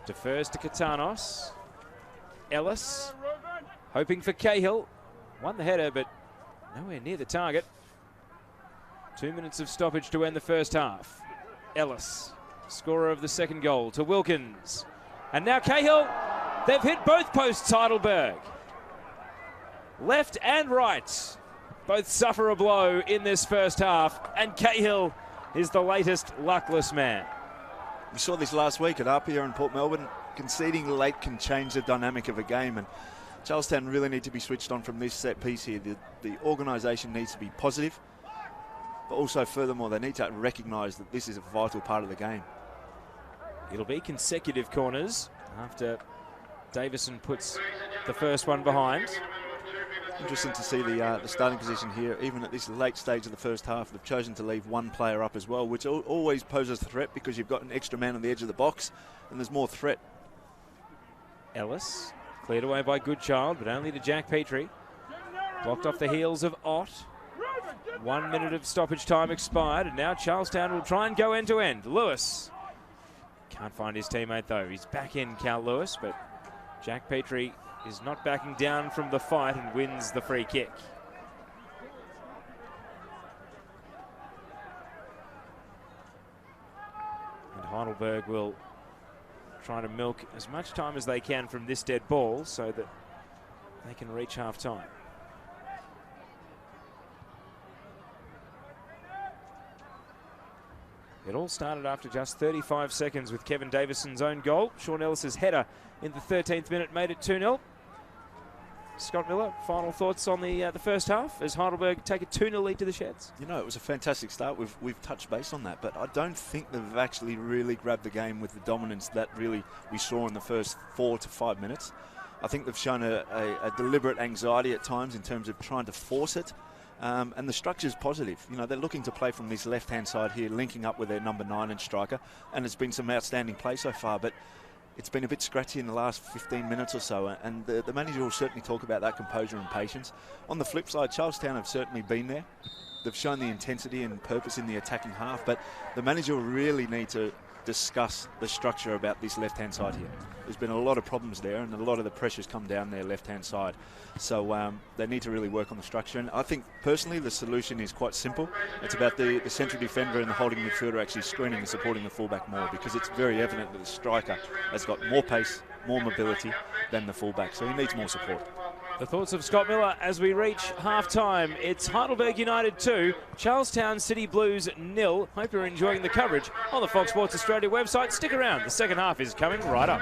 defers to Cartanos. Ellis hoping for Cahill. Won the header, but nowhere near the target. 2 minutes of stoppage to end the first half. Ellis, scorer of the second goal, to Wilkins. And now Cahill. They've hit both posts, Heidelberg. Left and right both suffer a blow in this first half, and Cahill is the latest luckless man. We saw this last week at Apia and Port Melbourne. Conceding late can change the dynamic of a game, and Charlestown really need to be switched on from this set piece here. The organisation needs to be positive, but also furthermore they need to recognise that this is a vital part of the game. It'll be consecutive corners after Davison puts the first one behind. Interesting to see the starting position here. Even at this late stage of the first half, they've chosen to leave one player up as well, which always poses a threat because you've got an extra man on the edge of the box and there's more threat. Ellis cleared away by Goodchild, but only to Jack Petrie. Blocked off the heels of Ott. 1 minute of stoppage time expired, and now Charlestown will try and go end to end. Lewis can't find his teammate though. He's back in, Cal Lewis, but Jack Petrie is not backing down from the fight and wins the free kick. And Heidelberg will try to milk as much time as they can from this dead ball so that they can reach half-time. It all started after just 35 seconds with Kevin Davison's own goal. Sean Ellis's header in the 13th minute made it 2-0. Scott Miller, final thoughts on the first half as Heidelberg take a 2-0 lead to the Sheds? You know, it was a fantastic start. We've touched base on that, but I don't think they've actually really grabbed the game with the dominance that really we saw in the first 4 to 5 minutes. I think they've shown a deliberate anxiety at times in terms of trying to force it. And the structure's positive. You know, they're looking to play from this left-hand side here, linking up with their number 9 and striker. And it's been some outstanding play so far, but it's been a bit scratchy in the last 15 minutes or so. And the manager will certainly talk about that composure and patience. On the flip side, Charlestown have certainly been there. They've shown the intensity and purpose in the attacking half, but the manager will really need to discuss the structure about this left-hand side here. There's been a lot of problems there, and a lot of the pressure's come down their left-hand side. So they need to really work on the structure. And I think, personally, the solution is quite simple. It's about the central defender and the holding midfielder actually screening and supporting the fullback more, because it's very evident that the striker has got more pace, more mobility than the fullback. So he needs more support. The thoughts of Scott Miller as we reach half-time. It's Heidelberg United 2, Charlestown City Blues 0. Hope you're enjoying the coverage on the Fox Sports Australia website. Stick around, the second half is coming right up.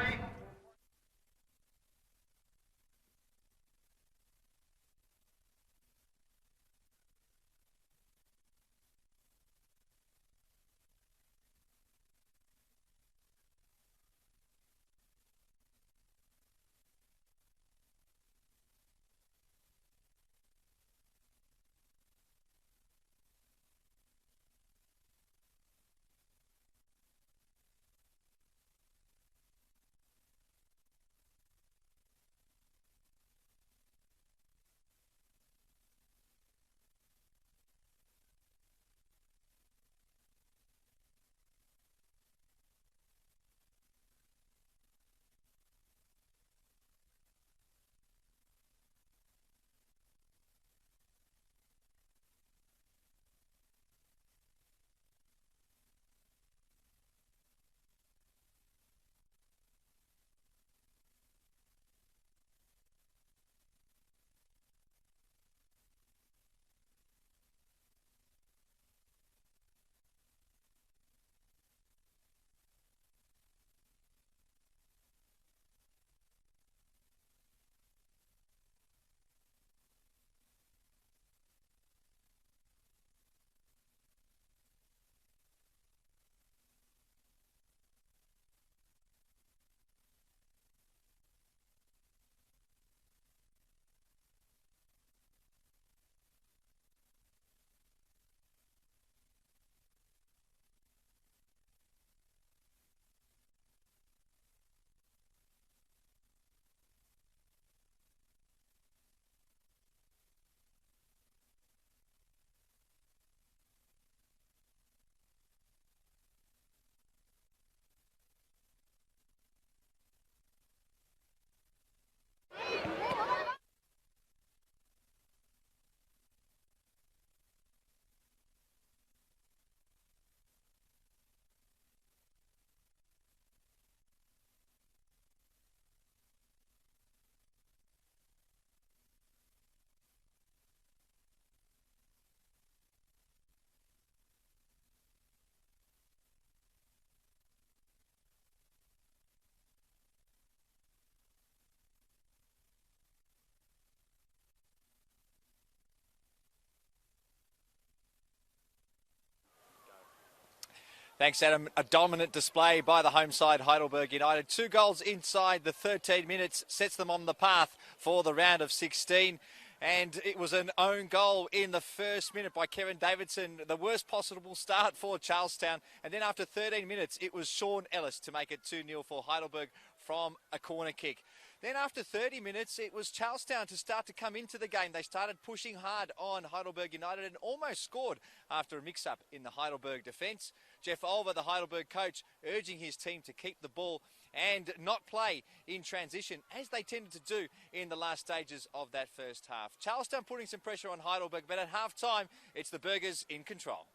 Thanks, Adam. A dominant display by the home side, Heidelberg United. 2 goals inside the 13 minutes sets them on the path for the round of 16. And it was an own goal in the first minute by Kevin Davidson, the worst possible start for Charlestown. And then after 13 minutes, it was Sean Ellis to make it 2-0 for Heidelberg from a corner kick. Then after 30 minutes, it was Charlestown to start to come into the game. They started pushing hard on Heidelberg United and almost scored after a mix-up in the Heidelberg defence. Jeff Olver, the Heidelberg coach, urging his team to keep the ball and not play in transition, as they tended to do in the last stages of that first half. Charlestown putting some pressure on Heidelberg, but at half-time, it's the Burgers in control.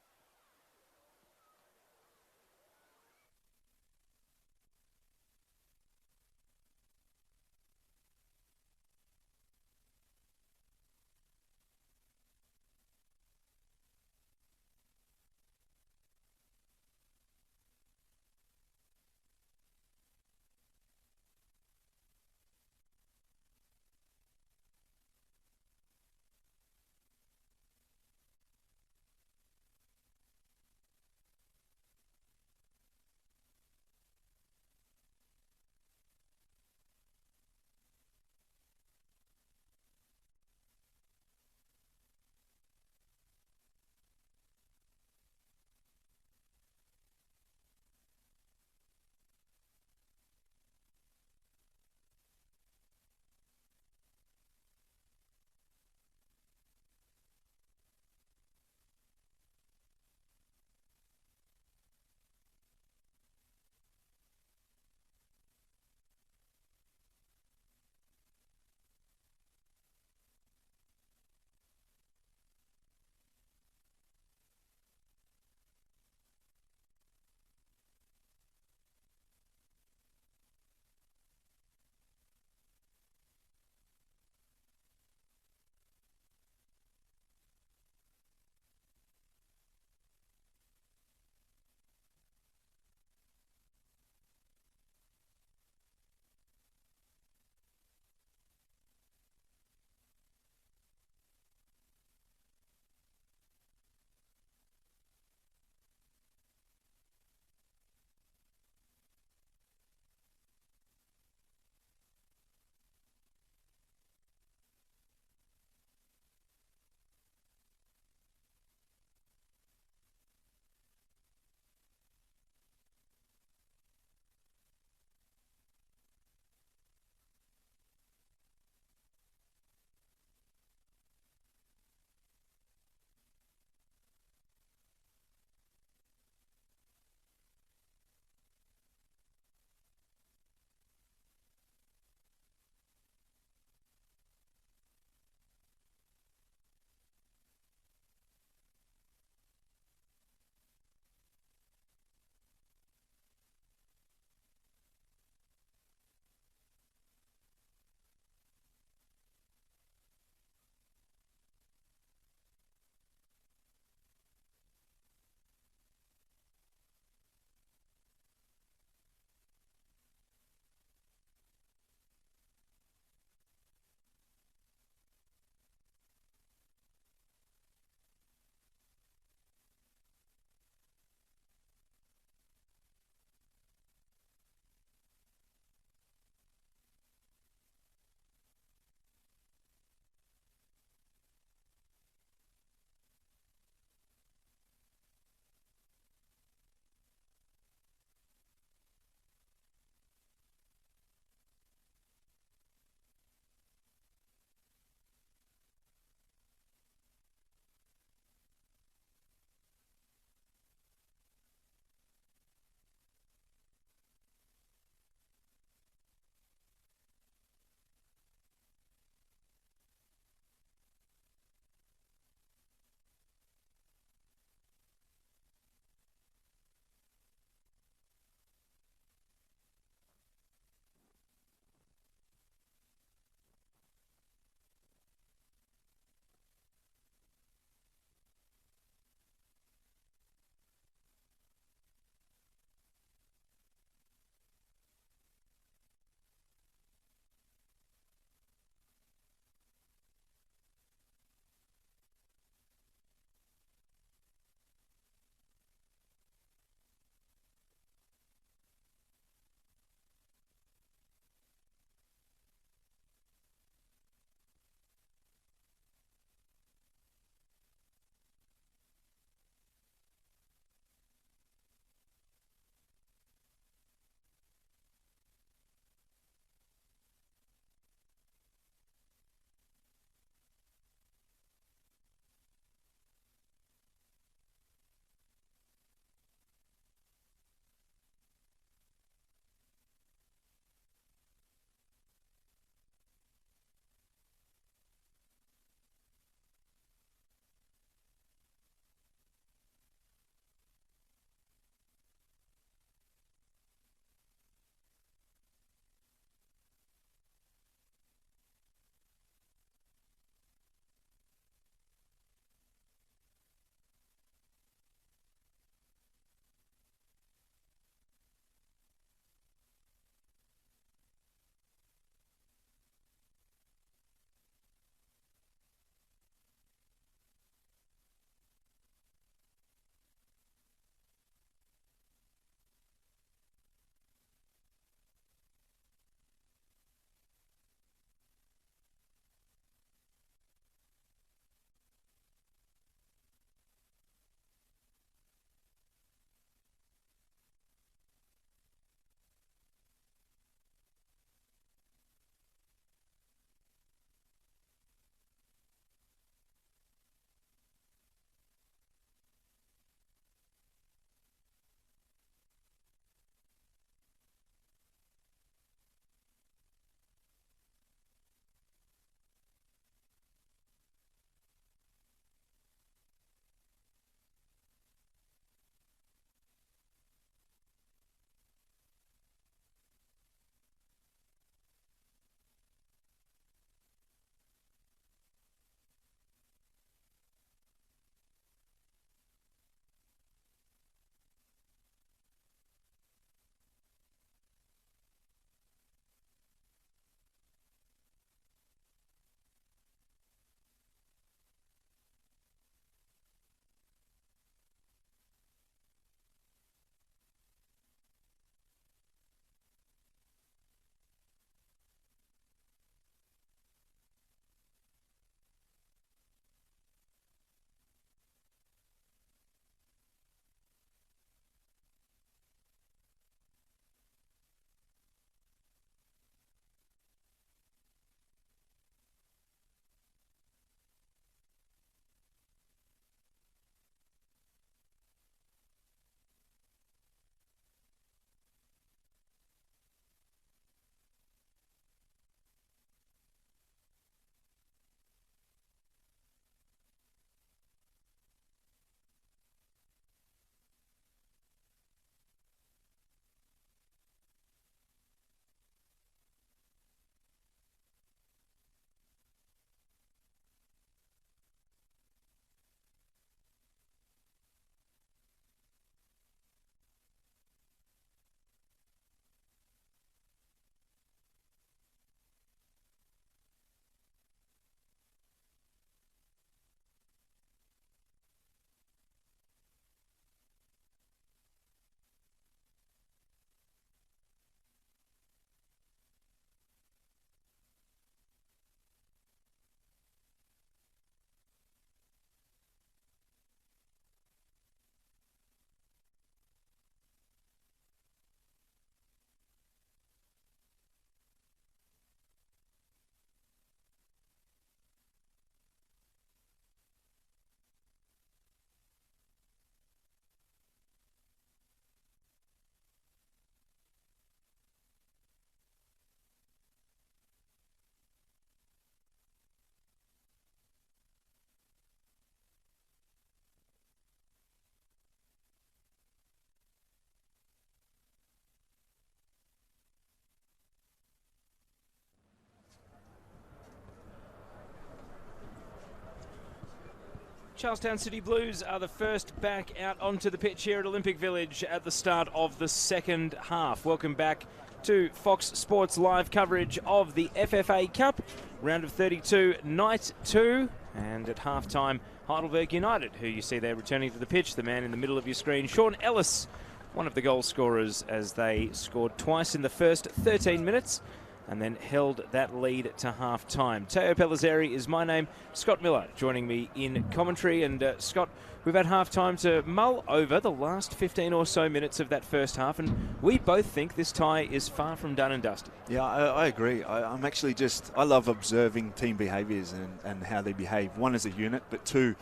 Charlestown City Blues are the first back out onto the pitch here at Olympic Village at the start of the second half. Welcome back to Fox Sports live coverage of the FFA Cup, round of 32, night 2. And at half-time, Heidelberg United, who you see there returning to the pitch, the man in the middle of your screen, Sean Ellis, one of the goal scorers, as they scored twice in the first 13 minutes and then held that lead to half-time. Teo Pellizzeri is my name. Scott Miller joining me in commentary. And Scott, we've had half-time to mull over the last 15 or so minutes of that first half, and we both think this tie is far from done and dusted. Yeah, I agree. I'm actually I love observing team behaviours and how they behave. One as a unit, but two,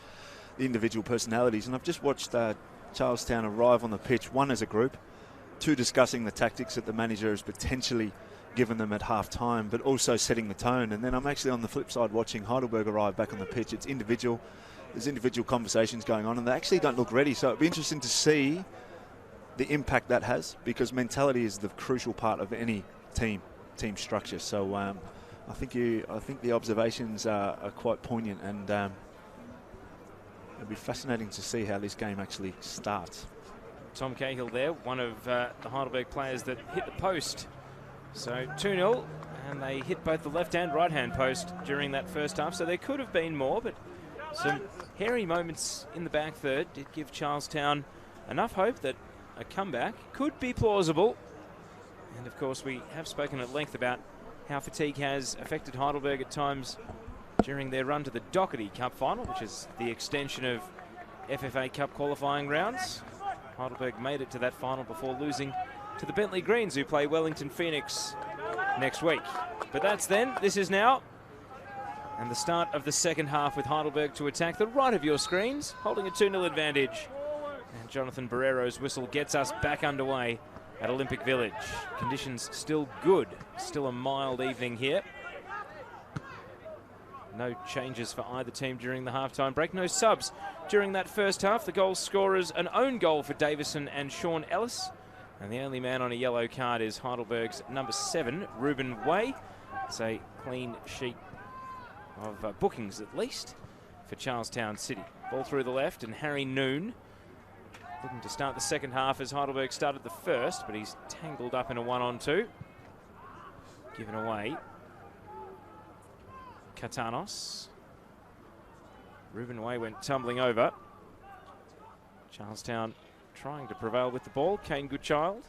the individual personalities. And I've just watched Charlestown arrive on the pitch, one as a group, two discussing the tactics that the manager has potentially given them at half-time, but also setting the tone. And then I'm actually on the flip side watching Heidelberg arrive back on the pitch. It's individual. There's individual conversations going on, and they actually don't look ready. So it'd be interesting to see the impact that has, because mentality is the crucial part of any team structure. So I think the observations are quite poignant, and it'll be fascinating to see how this game actually starts. Tom Cahill there, one of the Heidelberg players that hit the post. So 2-0, and they hit both the left and right hand post during that first half. So there could have been more, but some hairy moments in the back third did give Charlestown enough hope that a comeback could be plausible. And of course, we have spoken at length about how fatigue has affected Heidelberg at times during their run to the Doherty Cup final, which is the extension of FFA Cup qualifying rounds. Heidelberg made it to that final before losing to the Bentley Greens, who play Wellington Phoenix next week. But that's then. This is now. And the start of the second half with Heidelberg to attack the right of your screens, holding a 2-0 advantage. And Jonathan Barrero's whistle gets us back underway at Olympic Village. Conditions still good. Still a mild evening here. No changes for either team during the halftime break. No subs during that first half. The goal scorers, an own goal for Davison and Sean Ellis. And the only man on a yellow card is Heidelberg's number 7, Ruben Way. It's a clean sheet of bookings, at least, for Charlestown City. Ball through the left, and Harry Noon looking to start the second half as Heidelberg started the first, but he's tangled up in a 1-on-2. Given away. Katanos. Ruben Way went tumbling over. Charlestown trying to prevail with the ball. Kane Goodchild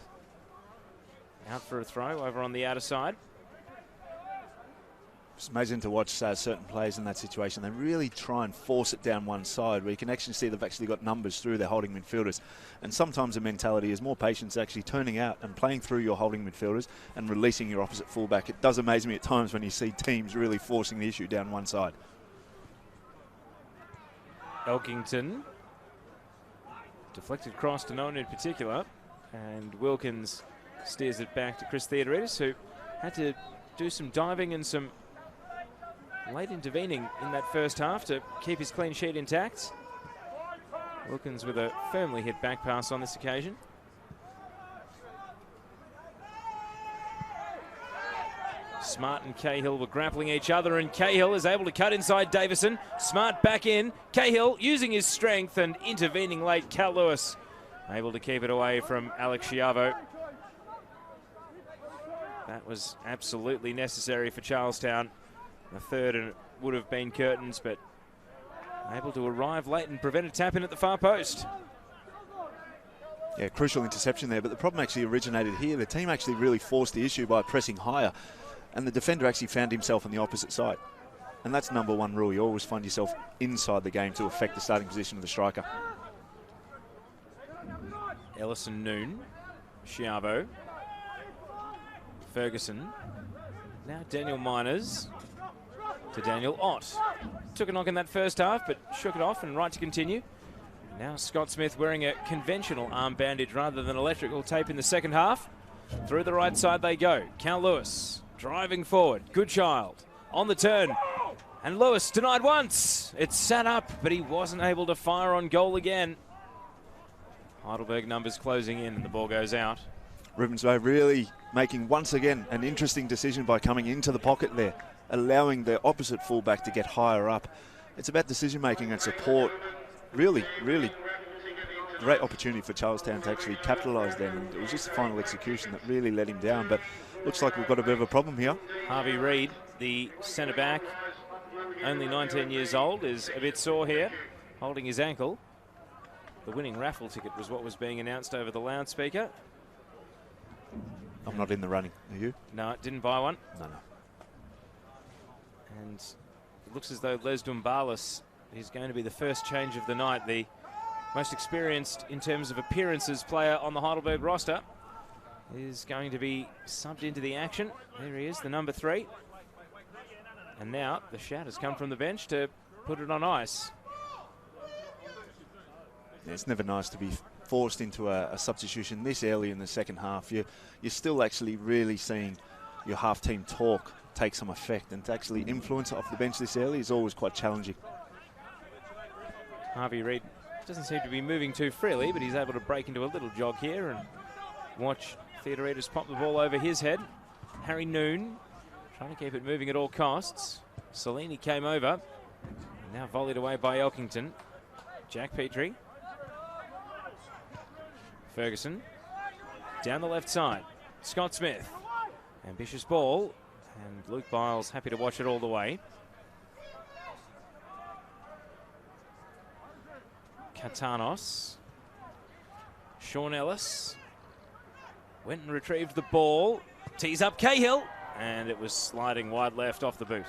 out for a throw over on the outer side. It's amazing to watch certain players in that situation. They really try and force it down one side, where you can actually see they've actually got numbers through their holding midfielders. And sometimes the mentality is more patience, actually turning out and playing through your holding midfielders and releasing your opposite fullback. It does amaze me at times when you see teams really forcing the issue down one side. Elkington. Deflected cross to no one in particular, and Wilkins steers it back to Chris Theodoridis, who had to do some diving and some late intervening in that first half to keep his clean sheet intact. Wilkins with a firmly hit back pass on this occasion. Smart and Cahill were grappling each other, and Cahill is able to cut inside Davison. Smart back in. Cahill using his strength and intervening late. Cal Lewis able to keep it away from Alex Schiavo. That was absolutely necessary for Charlestown. The third, and it would have been curtains, but able to arrive late and prevent a tap in at the far post. Yeah, crucial interception there, but the problem actually originated here. The team actually really forced the issue by pressing higher, and the defender actually found himself on the opposite side. And that's number one rule. You always find yourself inside the game to affect the starting position of the striker. Ellison Noon, Schiavo, Ferguson. Now Daniel Miners to Daniel Ott. Took a knock in that first half, but shook it off and right to continue. Now Scott Smith wearing a conventional arm bandage rather than electrical tape in the second half. Through the right side they go. Cal Lewis driving forward. Goodchild on the turn. And Lewis denied once. It sat up, but he wasn't able to fire on goal again. Heidelberg numbers closing in, and the ball goes out. Rubensway really making, once again, an interesting decision by coming into the pocket there, allowing the opposite fullback to get higher up. It's about decision making and support really, really great opportunity for Charlestown to actually capitalise then. And it was just the final execution that really let him down. But looks like we've got a bit of a problem here. Harvey Reid, the centre back, only 19 years old, is a bit sore here, holding his ankle. The winning raffle ticket was what was being announced over the loudspeaker. I'm not in the running. Are you? No, didn't buy one. No. And it looks as though Les Dumbalis is going to be the first change of the night. The most experienced in terms of appearances player on the Heidelberg roster is going to be subbed into the action. There he is, the number 3. And now the shout has come from the bench to put it on ice. Yeah, it's never nice to be forced into a substitution this early in the second half. You're still actually really seeing your half-team talk take some effect, and to actually influence it off the bench this early is always quite challenging. Harvey Reid doesn't seem to be moving too freely, but he's able to break into a little jog here and watch Theodoridis pop the ball over his head. Harry Noon trying to keep it moving at all costs. Salini came over, now volleyed away by Elkington. Jack Petrie. Ferguson down the left side. Scott Smith. Ambitious ball, and Luke Biles happy to watch it all the way. Katanos. Sean Ellis went and retrieved the ball. Tees up Cahill, and it was sliding wide left off the boot.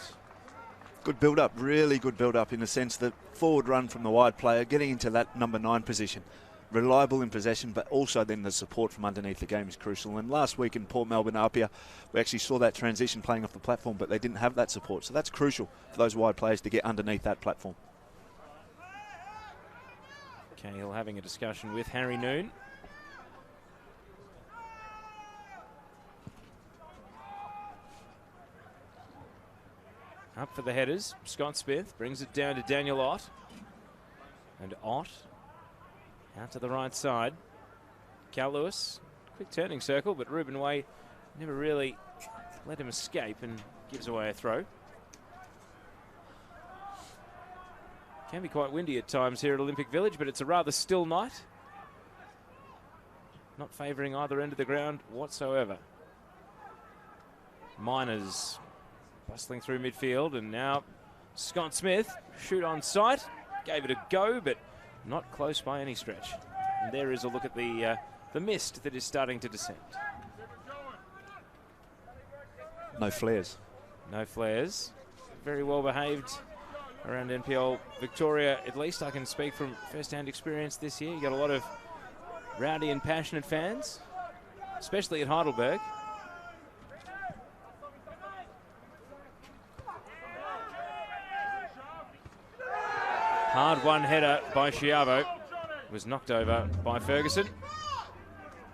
Good build-up, really good build-up in the sense that forward run from the wide player, getting into that number 9 position. Reliable in possession, but also then the support from underneath the game is crucial. And last week in Port Melbourne Apia, we actually saw that transition playing off the platform, but they didn't have that support. So that's crucial for those wide players to get underneath that platform. Cahill having a discussion with Harry Noon. Up for the headers. Scott Smith brings it down to Daniel Ott. And Ott out to the right side. Cal Lewis, quick turning circle, but Ruben Way never really let him escape and gives away a throw. Can be quite windy at times here at Olympic Village, but it's a rather still night. Not favouring either end of the ground whatsoever. Miners bustling through midfield, and now Scott Smith, shoot on sight, gave it a go, but not close by any stretch. And there is a look at the mist that is starting to descend. No flares. No flares. Very well behaved around NPL Victoria. At least I can speak from first-hand experience this year. You got a lot of rowdy and passionate fans, especially at Heidelberg. Hard one header by Schiavo was knocked over by Ferguson.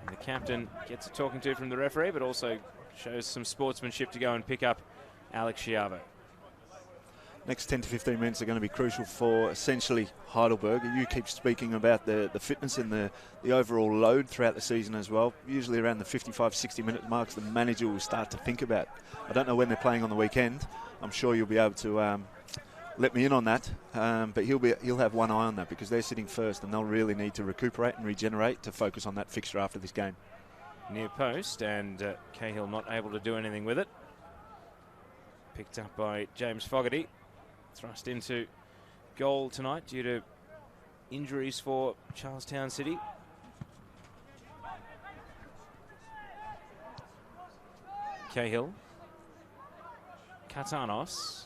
And the captain gets a talking to from the referee, but also shows some sportsmanship to go and pick up Alex Schiavo. Next 10 to 15 minutes are going to be crucial for essentially Heidelberg. You keep speaking about the fitness and the overall load throughout the season as well. Usually around the 55, 60-minute marks, the manager will start to think about. I don't know when they're playing on the weekend. I'm sure you'll be able to let me in on that. But he'll have one eye on that because they're sitting first and they'll really need to recuperate and regenerate to focus on that fixture after this game. Near post, and Cahill not able to do anything with it. Picked up by James Fogarty. Thrust into goal tonight due to injuries for Charlestown City. Cahill. Katanos.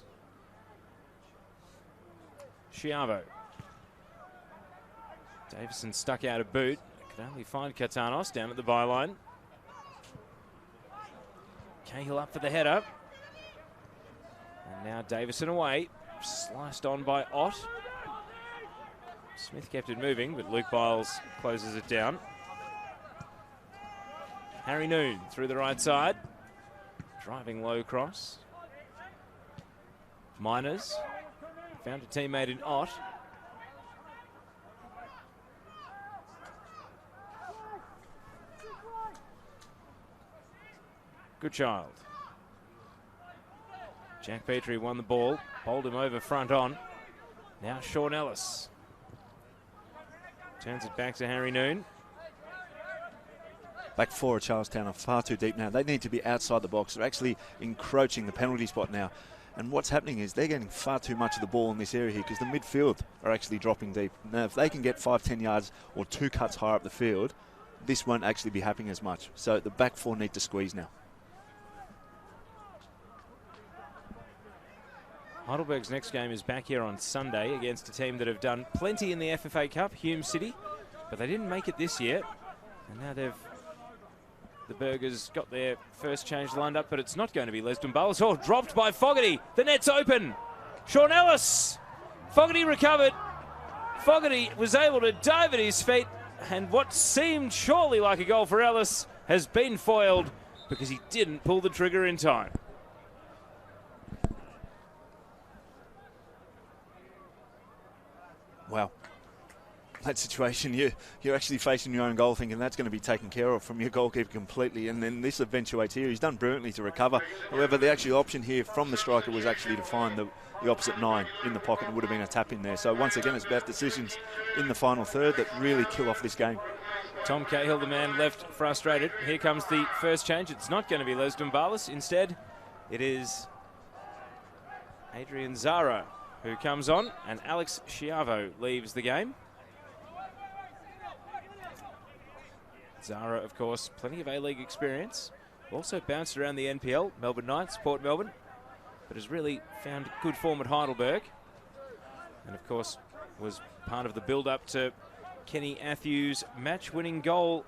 Schiavo. Davison stuck out a boot. Could only find Katanos down at the byline. Cahill up for the header. And now Davison away. Sliced on by Ott. Smith kept it moving, but Luke Biles closes it down. Harry Noon through the right side. Driving low cross. Miners. Found a teammate in Ott. Good child. Jack Petrie won the ball, bowled him over front on. Now Sean Ellis. Turns it back to Harry Noon. Back four of Charlestown are far too deep now. They need to be outside the box. They're actually encroaching the penalty spot now. And what's happening is they're getting far too much of the ball in this area here because the midfield are actually dropping deep. Now, if they can get 5-10 yards or 2 cuts higher up the field, this won't actually be happening as much. So the back four need to squeeze now. Heidelberg's next game is back here on Sunday against a team that have done plenty in the FFA Cup, Hume City, but they didn't make it this year. And now the Burgers got their first change lined up, but it's not going to be Les Dumbalis. Oh, dropped by Fogarty. The net's open. Sean Ellis. Fogarty recovered. Fogarty was able to dive at his feet, and what seemed surely like a goal for Ellis has been foiled because he didn't pull the trigger in time. Wow. That situation, you're actually facing your own goal thinking that's going to be taken care of from your goalkeeper completely, and then this eventuates here. He's done brilliantly to recover. However, the actual option here from the striker was actually to find the opposite 9 in the pocket. It would have been a tap in there. So once again, it's about decisions in the final third that really kill off this game. Tom Cahill, the man left frustrated. Here comes the first change. It's not going to be Les Dumbalis. Instead, it is Adrian Zara who comes on, and Alex Schiavo leaves the game. Zara, of course, plenty of A-League experience. Also bounced around the NPL, Melbourne Knights, Port Melbourne, but has really found good form at Heidelberg. And, of course, was part of the build-up to Kenny Atthews' match-winning goal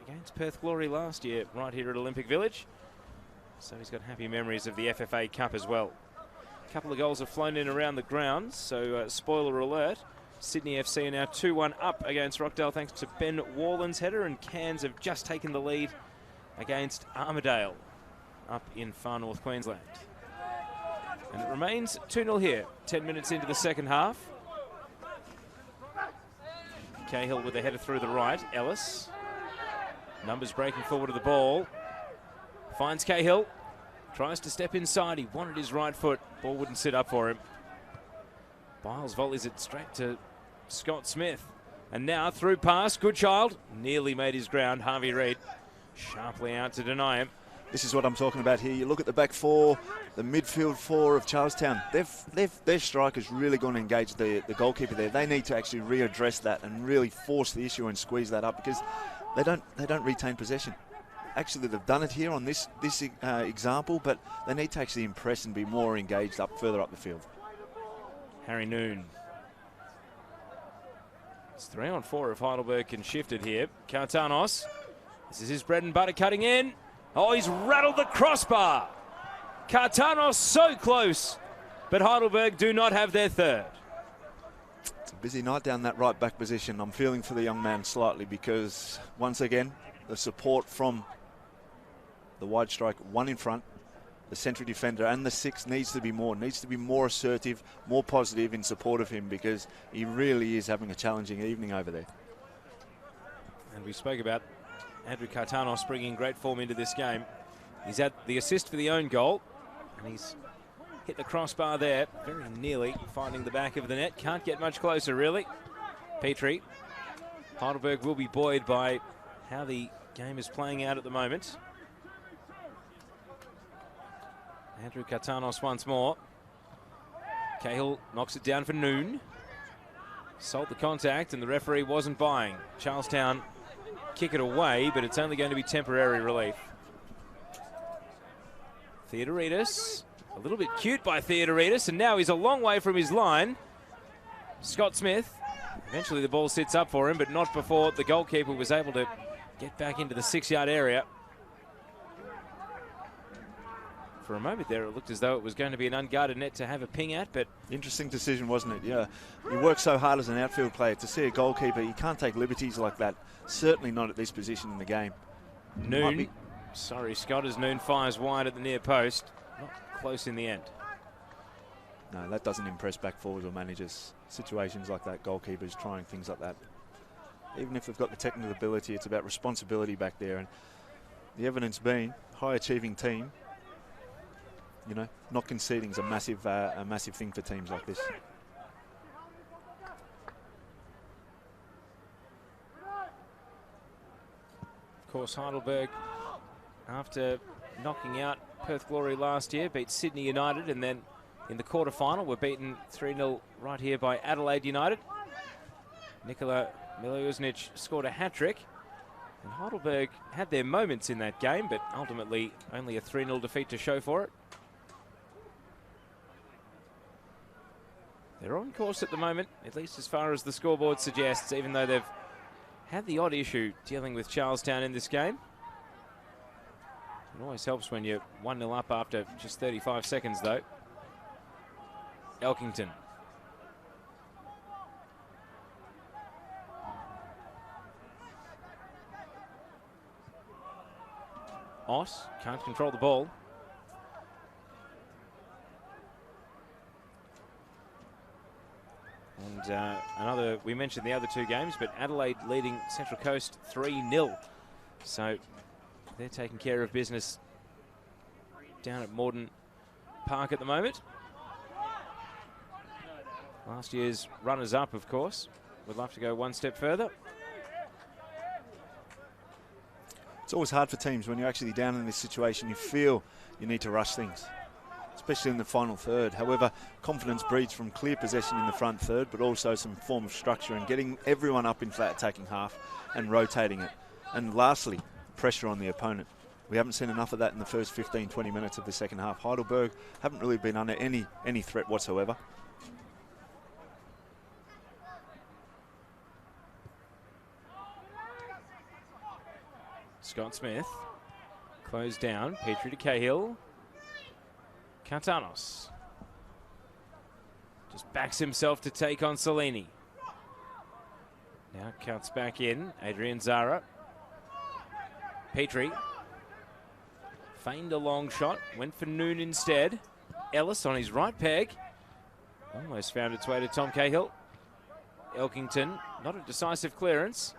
against Perth Glory last year, right here at Olympic Village. So he's got happy memories of the FFA Cup as well. A couple of goals have flown in around the grounds, so spoiler alert. Sydney FC are now 2-1 up against Rockdale thanks to Ben Warland's header, and Cairns have just taken the lead against Armidale up in far north Queensland. And it remains 2-0 here, 10 minutes into the second half. Cahill with a header through the right. Ellis. Numbers breaking forward of the ball. Finds Cahill. Tries to step inside. He wanted his right foot. Ball wouldn't sit up for him. Biles volleys it straight to Scott Smith. And now through pass. Goodchild nearly made his ground. Harvey Reid sharply out to deny him. This is what I'm talking about here. You look at the back four, the midfield four of Charlestown. Their strikers really going to engage the goalkeeper there. They need to actually readdress that and really force the issue and squeeze that up because they don't retain possession. Actually, they've done it here on this example, but they need to actually impress and be more engaged further up the field. Harry Noon. It's 3-on-4 if Heidelberg can shift it here. Kartanos. This is his bread and butter cutting in. Oh, he's rattled the crossbar. Kartanos so close, but Heidelberg do not have their third. It's a busy night down that right back position. I'm feeling for the young man slightly because, once again, the support from the wide strike, one in front, the central defender and the 6 needs to be more assertive, more positive in support of him because he really is having a challenging evening over there. And we spoke about Andrew Kartanos bringing great form into this game. He's had the assist for the own goal, and he's hit the crossbar there, very nearly finding the back of the net. Can't get much closer, really. Petrie. Heidelberg will be buoyed by how the game is playing out at the moment. Andrew Kartanos once more. Cahill knocks it down for Noon. Sold the contact, and the referee wasn't buying. Charlestown kick it away, but it's only going to be temporary relief. Theodoridis, a little bit cute by Theodoridis, and now he's a long way from his line. Scott Smith, eventually the ball sits up for him, but not before the goalkeeper was able to get back into the 6-yard area. For a moment there, it looked as though it was going to be an unguarded net to have a ping at, but... Interesting decision, wasn't it? Yeah. You work so hard as an outfield player to see a goalkeeper. You can't take liberties like that. Certainly not at this position in the game. Noon. Sorry, Scott, as Noon fires wide at the near post. Not close in the end. No, that doesn't impress back forwards or managers. Situations like that, goalkeepers trying things like that. Even if they've got the technical ability, it's about responsibility back there. And the evidence being, high-achieving team, you know, not conceding is a massive thing for teams like this. course, Heidelberg, after knocking out Perth Glory last year, beat Sydney United, and then in the quarter-final were beaten 3-0 right here by Adelaide United. Nikola Miljuznic scored a hat-trick, and Heidelberg had their moments in that game, but ultimately only a 3-0 defeat to show for it. They're on course at the moment, at least as far as the scoreboard suggests, even though they've had the odd issue dealing with Charlestown in this game. It always helps when you're 1-0 up after just 35 seconds, though. Elkington. Oss can't control the ball. And we mentioned the other two games, but Adelaide leading Central Coast 3-0. So they're taking care of business down at Morden Park at the moment. Last year's runners-up, of course. Would love to go one step further. It's always hard for teams when you're actually down in this situation. You feel you need to rush things, especially in the final third. However, confidence breeds from clear possession in the front third, but also some form of structure and getting everyone up in flat attacking half and rotating it. And lastly, pressure on the opponent. We haven't seen enough of that in the first 15, 20 minutes of the second half. Heidelberg haven't really been under any threat whatsoever. Scott Smith closed down. Petrie to Cahill. Cantanos just backs himself to take on Cellini. Now counts back in. Adrian Zara. Petrie feigned a long shot. Went for Noon instead. Ellis on his right peg. Almost found its way to Tom Cahill. Elkington, not a decisive clearance.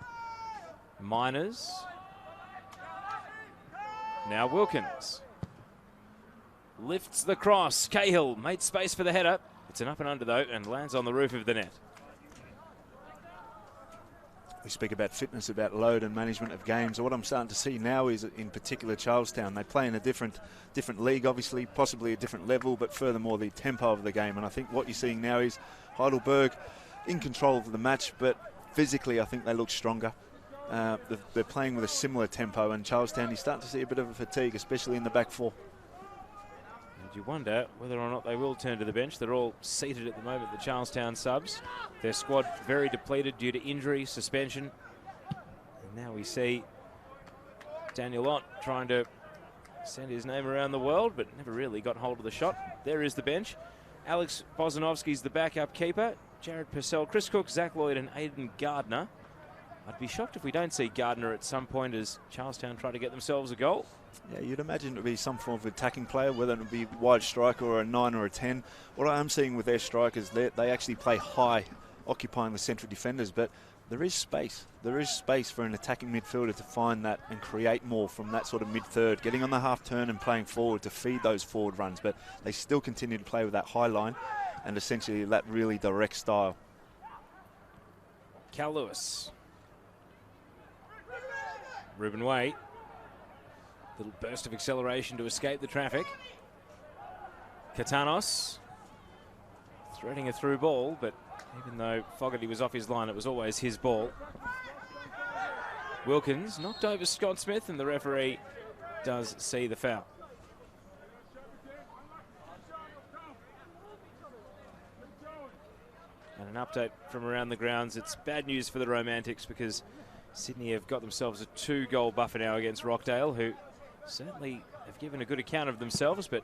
Miners. Now Wilkins lifts the cross. Cahill made space for the header. It's an up and under though, and lands on the roof of the net. We speak about fitness, about load and management of games. What I'm starting to see now is, in particular, Charlestown. They play in a different league, obviously, possibly a different level, but furthermore, the tempo of the game. And I think what you're seeing now is Heidelberg in control of the match, but physically, I think they look stronger. They're playing with a similar tempo, and Charlestown, you start to see a bit of a fatigue, especially in the back four. And you wonder whether or not they will turn to the bench. They're all seated at the moment, the Charlestown subs. Their squad very depleted due to injury, suspension. And now we see Daniel Ott trying to send his name around the world, but never really got hold of the shot. There is the bench. Alex Bozanovsky's the backup keeper. Jared Purcell, Chris Cook, Zach Lloyd and Aidan Gardner. I'd be shocked if we don't see Gardner at some point as Charlestown try to get themselves a goal. Yeah, you'd imagine it would be some form of attacking player, whether it would be wide striker or a 9 or a 10. What I am seeing with their strikers, they actually play high, occupying the central defenders, but there is space. There is space for an attacking midfielder to find that and create more from that sort of mid-third, getting on the half-turn and playing forward to feed those forward runs, but they still continue to play with that high line and essentially that really direct style. Cal Lewis. Ruben Way. Little burst of acceleration to escape the traffic. Katanos threading a through ball, but even though Fogarty was off his line, it was always his ball. Wilkins knocked over Scott Smith, and the referee does see the foul. And an update from around the grounds. It's bad news for the Romantics because Sydney have got themselves a 2-goal buffer now against Rockdale, who certainly have given a good account of themselves, but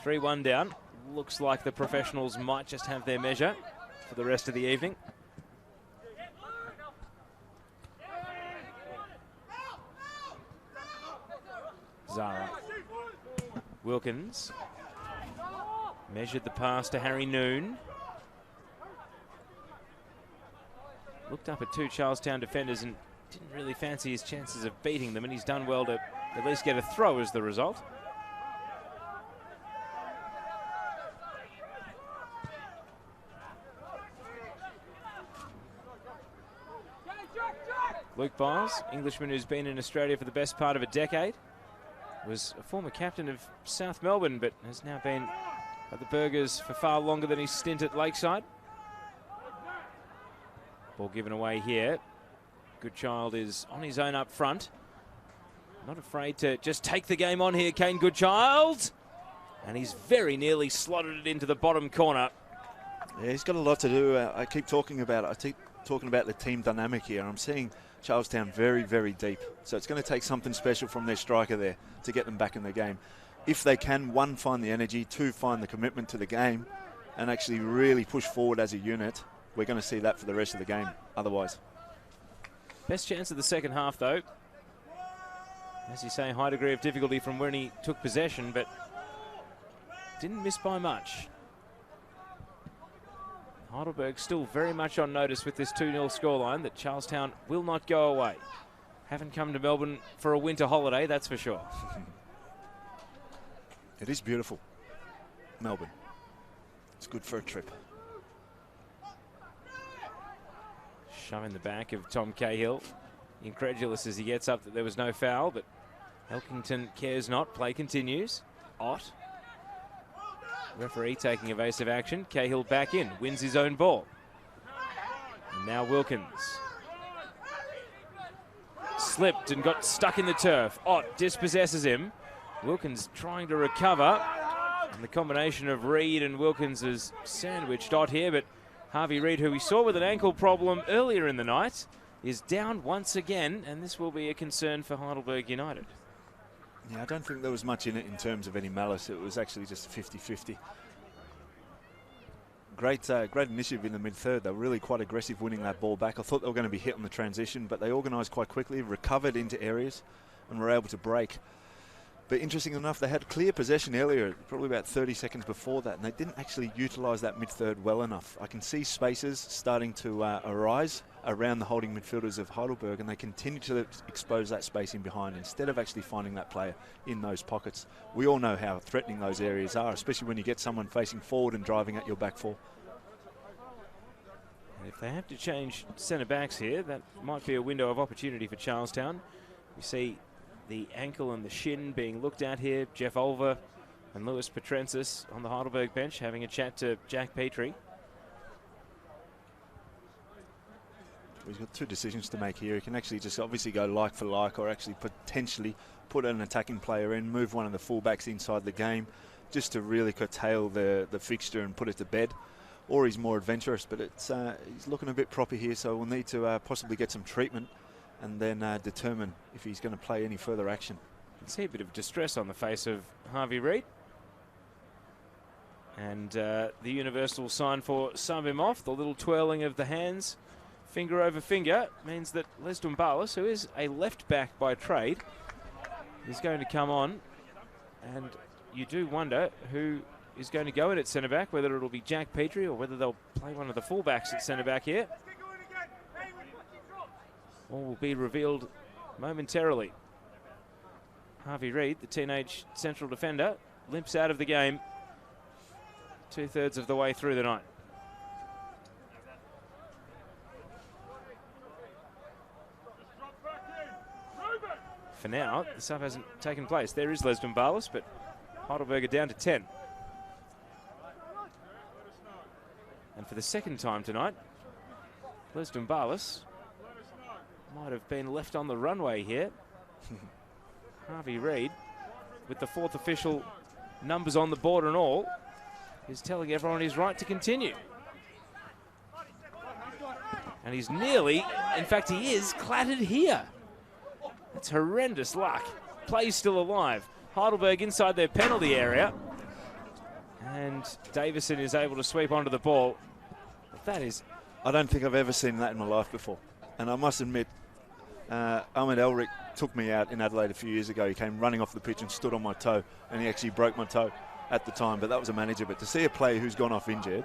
3-1 down. Looks like the professionals might just have their measure for the rest of the evening. Zara. Wilkins measured the pass to Harry Noon. Looked up at two Charlestown defenders and didn't really fancy his chances of beating them, and he's done well to at least get a throw as the result. Luke Biles, Englishman who's been in Australia for the best part of a decade, was a former captain of South Melbourne, but has now been at the Burgers for far longer than his stint at Lakeside. Ball given away here. Goodchild is on his own up front. Not afraid to just take the game on here, Kane Goodchild. And he's very nearly slotted it into the bottom corner. Yeah, he's got a lot to do. I keep talking about it. I keep talking about the team dynamic here. I'm seeing Charlestown very, very deep. So it's going to take something special from their striker there to get them back in the game. If they can, one, find the energy, two, find the commitment to the game, and actually really push forward as a unit, we're going to see that for the rest of the game otherwise. Best chance of the second half, though. As you say, high degree of difficulty from when he took possession, but didn't miss by much. Heidelberg still very much on notice with this 2-0 scoreline that Charlestown will not go away. Haven't come to Melbourne for a winter holiday, that's for sure. It is beautiful, Melbourne. It's good for a trip. Shove in the back of Tom Cahill. Incredulous as he gets up that there was no foul, but Elkington cares not. Play continues. Ott. Referee taking evasive action. Cahill back in. Wins his own ball. And now Wilkins. Slipped and got stuck in the turf. Ott dispossesses him. Wilkins trying to recover. And the combination of Reid and Wilkins has sandwiched Ott here, but Harvey Reid, who we saw with an ankle problem earlier in the night, is down once again, and this will be a concern for Heidelberg United. Yeah, I don't think there was much in it in terms of any malice. It was actually just 50-50. Great initiative in the mid-third. They were really quite aggressive winning that ball back. I thought they were going to be hit on the transition, but they organised quite quickly, recovered into areas, and were able to break. But interesting enough, they had clear possession earlier, probably about 30 seconds before that, and they didn't actually utilise that mid-third well enough. I can see spaces starting to arise around the holding midfielders of Heidelberg, and they continue to expose that space in behind instead of actually finding that player in those pockets. We all know how threatening those areas are, especially when you get someone facing forward and driving at your back four. And if they have to change centre-backs here, that might be a window of opportunity for Charlestown. We see the ankle and the shin being looked at here. Jeff Olver and Lewis Petrensis on the Heidelberg bench having a chat to Jack Petrie. He's got two decisions to make here. He can actually just obviously go like for like, or actually potentially put an attacking player in, move one of the fullbacks inside the game just to really curtail the fixture and put it to bed. Or he's more adventurous, but it's he's looking a bit proper here, so we'll need to possibly get some treatment and then determine if he's going to play any further action. You can see a bit of distress on the face of Harvey Reid. And the universal sign for sub him off, the little twirling of the hands, finger over finger, means that Les Dumbalis, who is a left back by trade, is going to come on. And you do wonder who is going to go in at centre-back, whether it'll be Jack Petrie or whether they'll play one of the fullbacks at centre-back here. All will be revealed momentarily. Harvey Reid, the teenage central defender, limps out of the game 2/3 of the way through the night. For now, the sub hasn't taken place. There is Les Dumbalis, but Heidelberg are down to 10. And for the second time tonight, Les Dumbalis might have been left on the runway here. Harvey Reid, with the fourth official numbers on the board and all, is telling everyone he's right to continue. And he's nearly, in fact he is, clattered here. That's horrendous luck. Play's still alive. Heidelberg inside their penalty area. And Davison is able to sweep onto the ball. But that is... I don't think I've ever seen that in my life before. And I must admit, Ahmed Elric took me out in Adelaide a few years ago. He came running off the pitch and stood on my toe, and he actually broke my toe at the time, but that was a manager. But to see a player who's gone off injured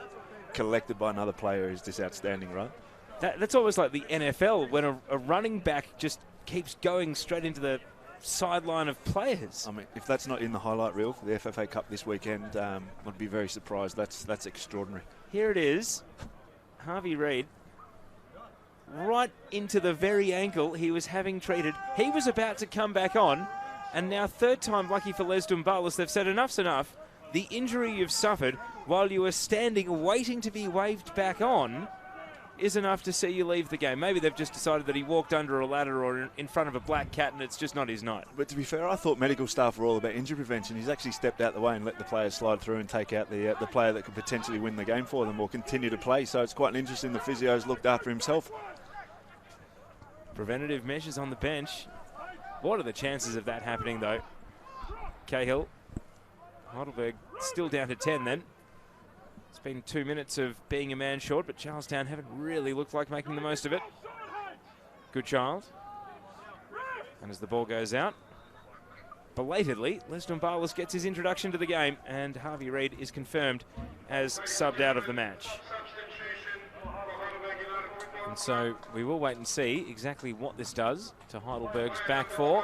collected by another player is just outstanding, right? That's almost like the NFL, when a running back just keeps going straight into the sideline of players. I mean, if that's not in the highlight reel for the FFA Cup this weekend, I'd be very surprised. That's extraordinary. Here it is. Harvey Reid right into the very ankle he was having treated. He was about to come back on, and now third time lucky for Les Dumbalis. They've said enough's enough. The injury you've suffered while you were standing waiting to be waved back on is enough to see you leave the game. Maybe they've just decided that he walked under a ladder or in front of a black cat and it's just not his night. But to be fair, I thought medical staff were all about injury prevention. He's actually stepped out the way and let the players slide through and take out the player that could potentially win the game for them or continue to play. So it's quite interesting the physio's looked after himself. Preventative measures on the bench. What are the chances of that happening, though? Cahill. Heidelberg still down to 10 then. It's been 2 minutes of being a man short, but Charlestown haven't really looked like making the most of it. Good child. And as the ball goes out, belatedly, Les Dumbalis gets his introduction to the game, and Harvey Reid is confirmed as subbed out of the match. And so we will wait and see exactly what this does to Heidelberg's back four.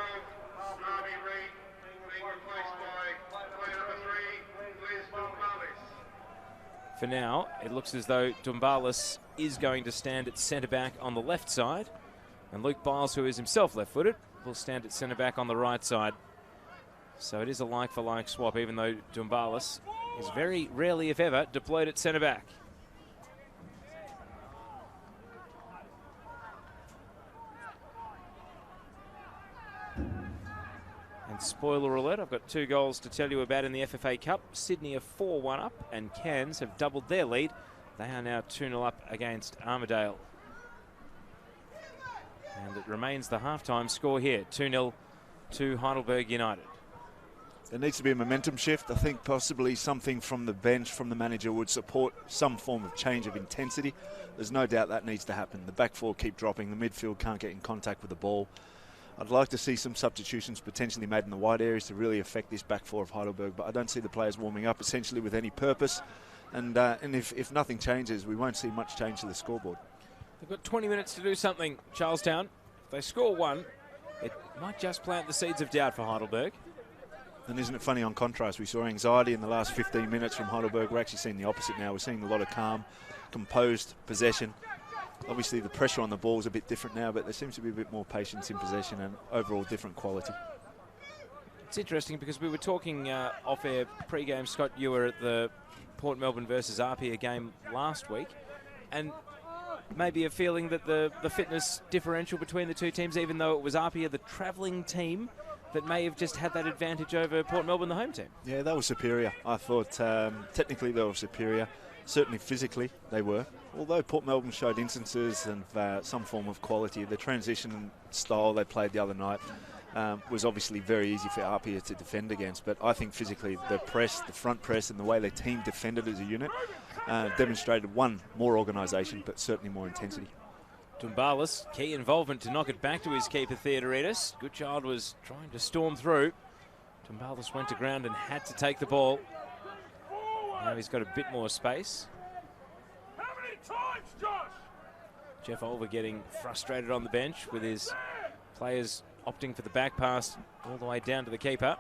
For now, it looks as though Dumbalis is going to stand at centre-back on the left side. And Luke Biles, who is himself left-footed, will stand at centre-back on the right side. So it is a like-for-like swap, even though Dumbalis is very rarely, if ever, deployed at centre-back. And spoiler alert, I've got 2 goals to tell you about in the FFA Cup. Sydney are 4-1 up, and Cairns have doubled their lead. They are now 2-0 up against Armidale. And it remains the halftime score here, 2-0 to Heidelberg United. There needs to be a momentum shift. I think possibly something from the bench, from the manager, would support some form of change of intensity. There's no doubt that needs to happen. The back four keep dropping. The midfield can't get in contact with the ball. I'd like to see some substitutions potentially made in the wide areas to really affect this back four of Heidelberg, but I don't see the players warming up essentially with any purpose. And if nothing changes, we won't see much change to the scoreboard. They've got 20 minutes to do something, Charlestown. If they score one, it might just plant the seeds of doubt for Heidelberg. And isn't it funny, on contrast, we saw anxiety in the last 15 minutes from Heidelberg. We're actually seeing the opposite now. We're seeing a lot of calm, composed possession. Obviously, the pressure on the ball is a bit different now, but there seems to be a bit more patience in possession and overall different quality. It's interesting because we were talking off-air pre-game, Scott, you were at the Port Melbourne versus Apia game last week, and maybe a feeling that the fitness differential between the two teams, even though it was Apia, the travelling team, that may have just had that advantage over Port Melbourne, the home team. Yeah, they were superior. I thought technically they were superior. Certainly physically they were. Although Port Melbourne showed instances of some form of quality, the transition style they played the other night was obviously very easy for Apia to defend against. But I think physically the press, the front press, and the way their team defended as a unit demonstrated, one, more organisation, but certainly more intensity. Dumbalis, key involvement to knock it back to his keeper, Theodoridis. Goodchild was trying to storm through. Dumbalis went to ground and had to take the ball. Now he's got a bit more space. How many times, Josh? Jeff Olver getting frustrated on the bench with his players opting for the back pass all the way down to the keeper.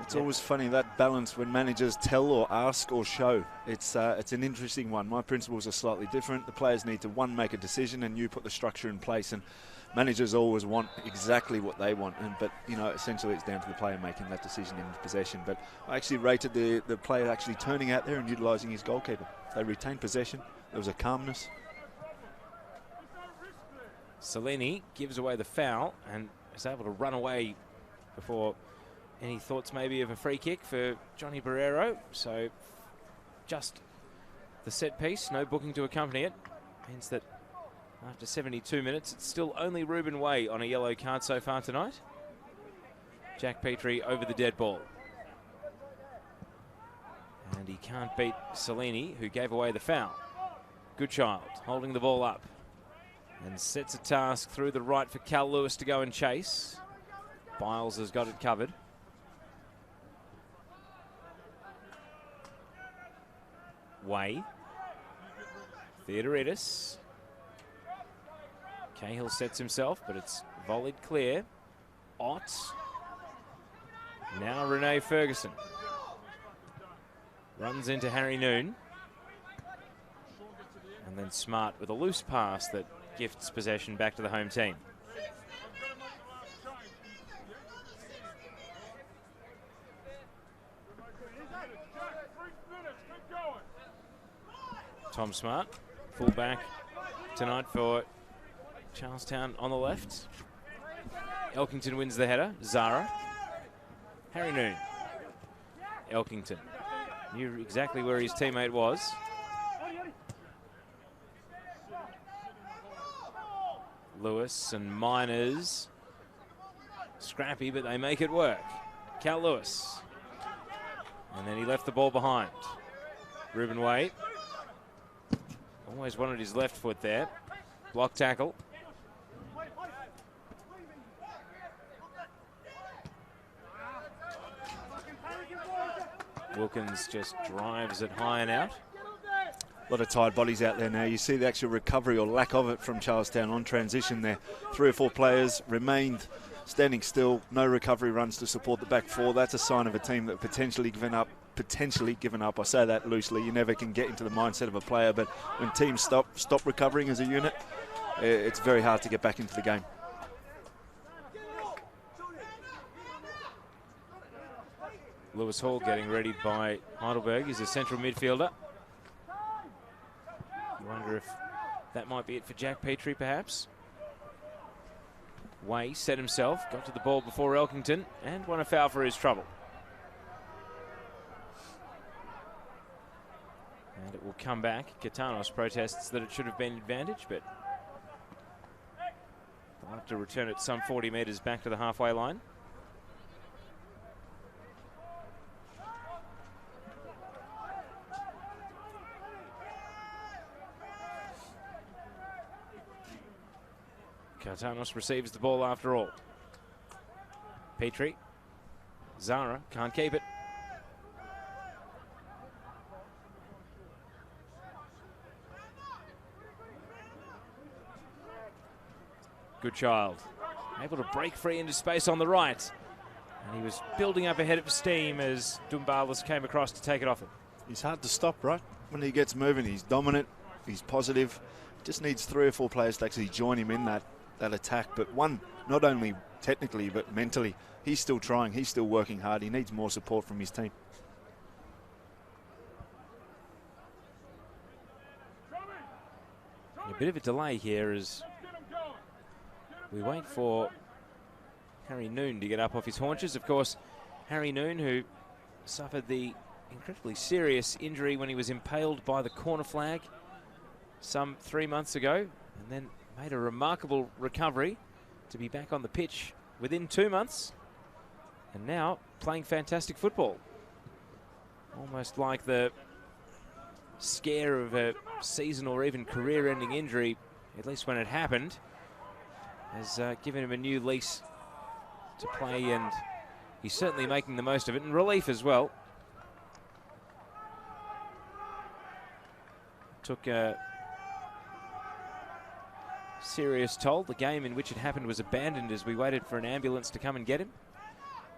It's always funny, that balance when managers tell or ask or show. It's an interesting one. My principles are slightly different. The players need to, one, make a decision, and you put the structure in place. And managers always want exactly what they want. But, you know, essentially it's down to the player making that decision in possession. But I actually rated the player actually turning out there and utilising his goalkeeper. They retained possession. There was a calmness. Cellini gives away the foul and is able to run away before any thoughts maybe of a free kick for Johnny Barrero. So just the set piece, no booking to accompany it, means that after 72 minutes, it's still only Ruben Way on a yellow card so far tonight. Jack Petrie over the dead ball. And he can't beat Cellini, who gave away the foul. Goodchild holding the ball up and sets a task through the right for Cal Lewis to go and chase. Biles has got it covered. Way. Theodoridis. Cahill sets himself, but it's volleyed clear. Ott. Now Renee Ferguson. Runs into Harry Noon. And then Smart with a loose pass that gifts possession back to the home team. Tom Smart, full-back tonight for Charlestown on the left. Elkington wins the header. Zara. Harry Noon. Elkington knew exactly where his teammate was. Lewis and Miners. Scrappy, but they make it work. Cal Lewis. And then he left the ball behind. Ruben Wade. Always wanted his left foot there. Block tackle. Wilkins just drives it high and out. A lot of tired bodies out there now. You see the actual recovery or lack of it from Charlestown on transition there. 3 or 4 players remained standing still. No recovery runs to support the back 4. That's a sign of a team that potentially given up. I say that loosely. You never can get into the mindset of a player, but when teams stop recovering as a unit, it's very hard to get back into the game. Lewis Hall getting ready by Heidelberg. He's a central midfielder. You wonder if that might be it for Jack Petrie, perhaps. Way set himself, got to the ball before Elkington, and won a foul for his trouble. And it will come back. Gitanos protests that it should have been advantage, but they'll have to return it some 40 metres back to the halfway line. Gitanos receives the ball after all. Petrie. Zara can't keep it. Good child. Able to break free into space on the right. And he was building up ahead of steam as Dumbalis came across to take it off him. He's hard to stop, right? When he gets moving, he's dominant, he's positive. Just needs 3 or 4 players to actually join him in that attack. But one, not only technically, but mentally, he's still trying, he's still working hard. He needs more support from his team. A bit of a delay here as we wait for Harry Noon to get up off his haunches. Of course, Harry Noon, who suffered the incredibly serious injury when he was impaled by the corner flag some 3 months ago, and then made a remarkable recovery to be back on the pitch within 2 months, and now playing fantastic football. Almost like the scare of a season or even career-ending injury, at least when it happened, has given him a new lease to play, and he's certainly making the most of it, and relief as well. Took a serious toll. The game in which it happened was abandoned as we waited for an ambulance to come and get him.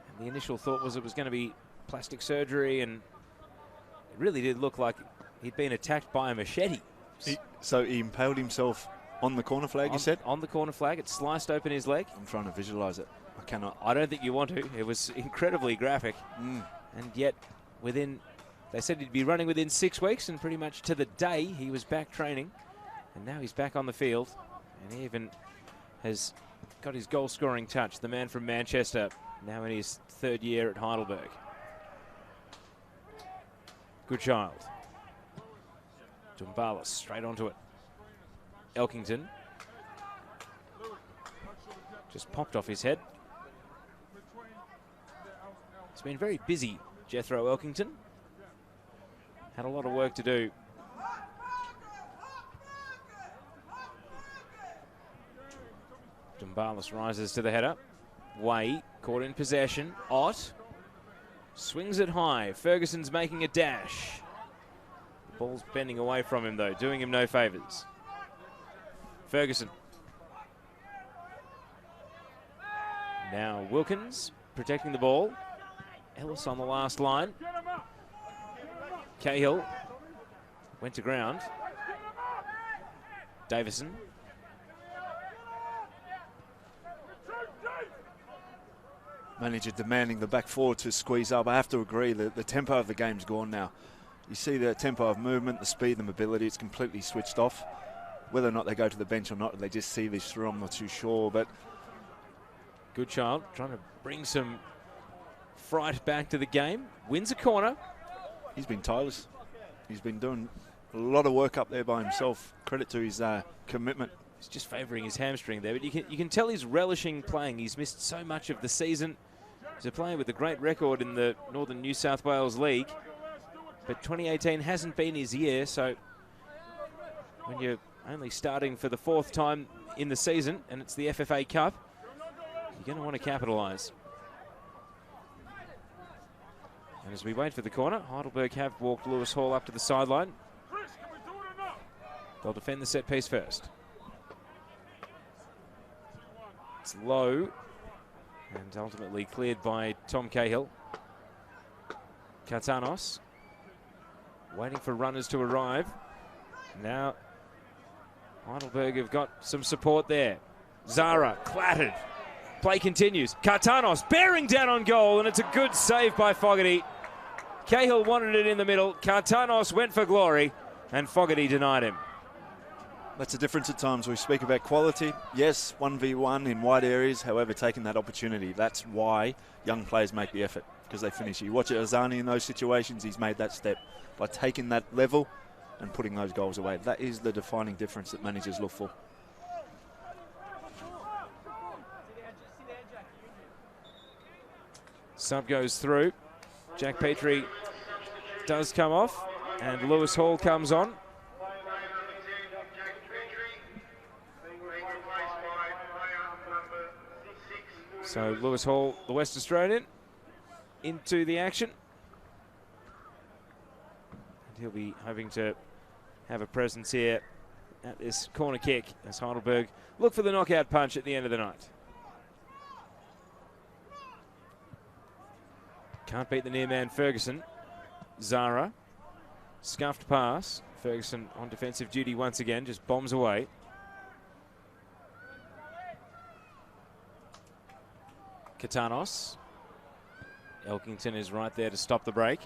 And the initial thought was it was going to be plastic surgery, and it really did look like he'd been attacked by a machete. So he impaled himself on the corner flag, you said? On the corner flag. It sliced open his leg. I'm trying to visualise it. I cannot. I don't think you want to. It was incredibly graphic. And yet, they said he'd be running within 6 weeks, and pretty much to the day he was back training. And now he's back on the field. And he even has got his goal-scoring touch. The man from Manchester, now in his 3rd year at Heidelberg. Good child. Dumbalis straight onto it. Elkington just popped off his head. It's been very busy, Jethro Elkington. Had a lot of work to do. Dumbalis rises to the header. Way caught in possession. Ott swings it high. Ferguson's making a dash. The ball's bending away from him though, doing him no favours. Ferguson. Now Wilkins protecting the ball. Ellis on the last line. Cahill went to ground. Davison. Manager demanding the back four to squeeze up. I have to agree that the tempo of the game's gone now. You see the tempo of movement, the speed, the mobility, it's completely switched off. Whether or not they go to the bench or not, they just see this through, I'm not too sure. But Goodchild trying to bring some fright back to the game. Wins a corner. He's been tireless. He's been doing a lot of work up there by himself. Credit to his commitment. He's just favouring his hamstring there, but you can tell he's relishing playing. He's missed so much of the season. He's a player with a great record in the Northern New South Wales League, but 2018 hasn't been his year, so when you're only starting for the 4th time in the season and it's the FFA Cup, you're going to want to capitalise. And as we wait for the corner, Heidelberg have walked Lewis Hall up to the sideline. They'll defend the set piece first. It's low and ultimately cleared by Tom Cahill. Katanos waiting for runners to arrive. Now Heidelberg have got some support there. Zara clattered. Play continues. Katanos bearing down on goal, and it's a good save by Fogarty. Cahill wanted it in the middle. Katanos went for glory, and Fogarty denied him. That's a difference at times. We speak about quality. Yes, 1v1 in wide areas, however, taking that opportunity. That's why young players make the effort, because they finish. You watch Azani in those situations, he's made that step by taking that level and putting those goals away. That is the defining difference that managers look for. Sub goes through. Jack Petrie does come off, and Lewis Hall comes on. So Lewis Hall, the West Australian, into the action. And he'll be hoping to have a presence here at this corner kick as Heidelberg look for the knockout punch at the end of the night. Can't beat the near man Ferguson. Zara, scuffed pass. Ferguson on defensive duty once again, just bombs away. Katanos. Elkington is right there to stop the break.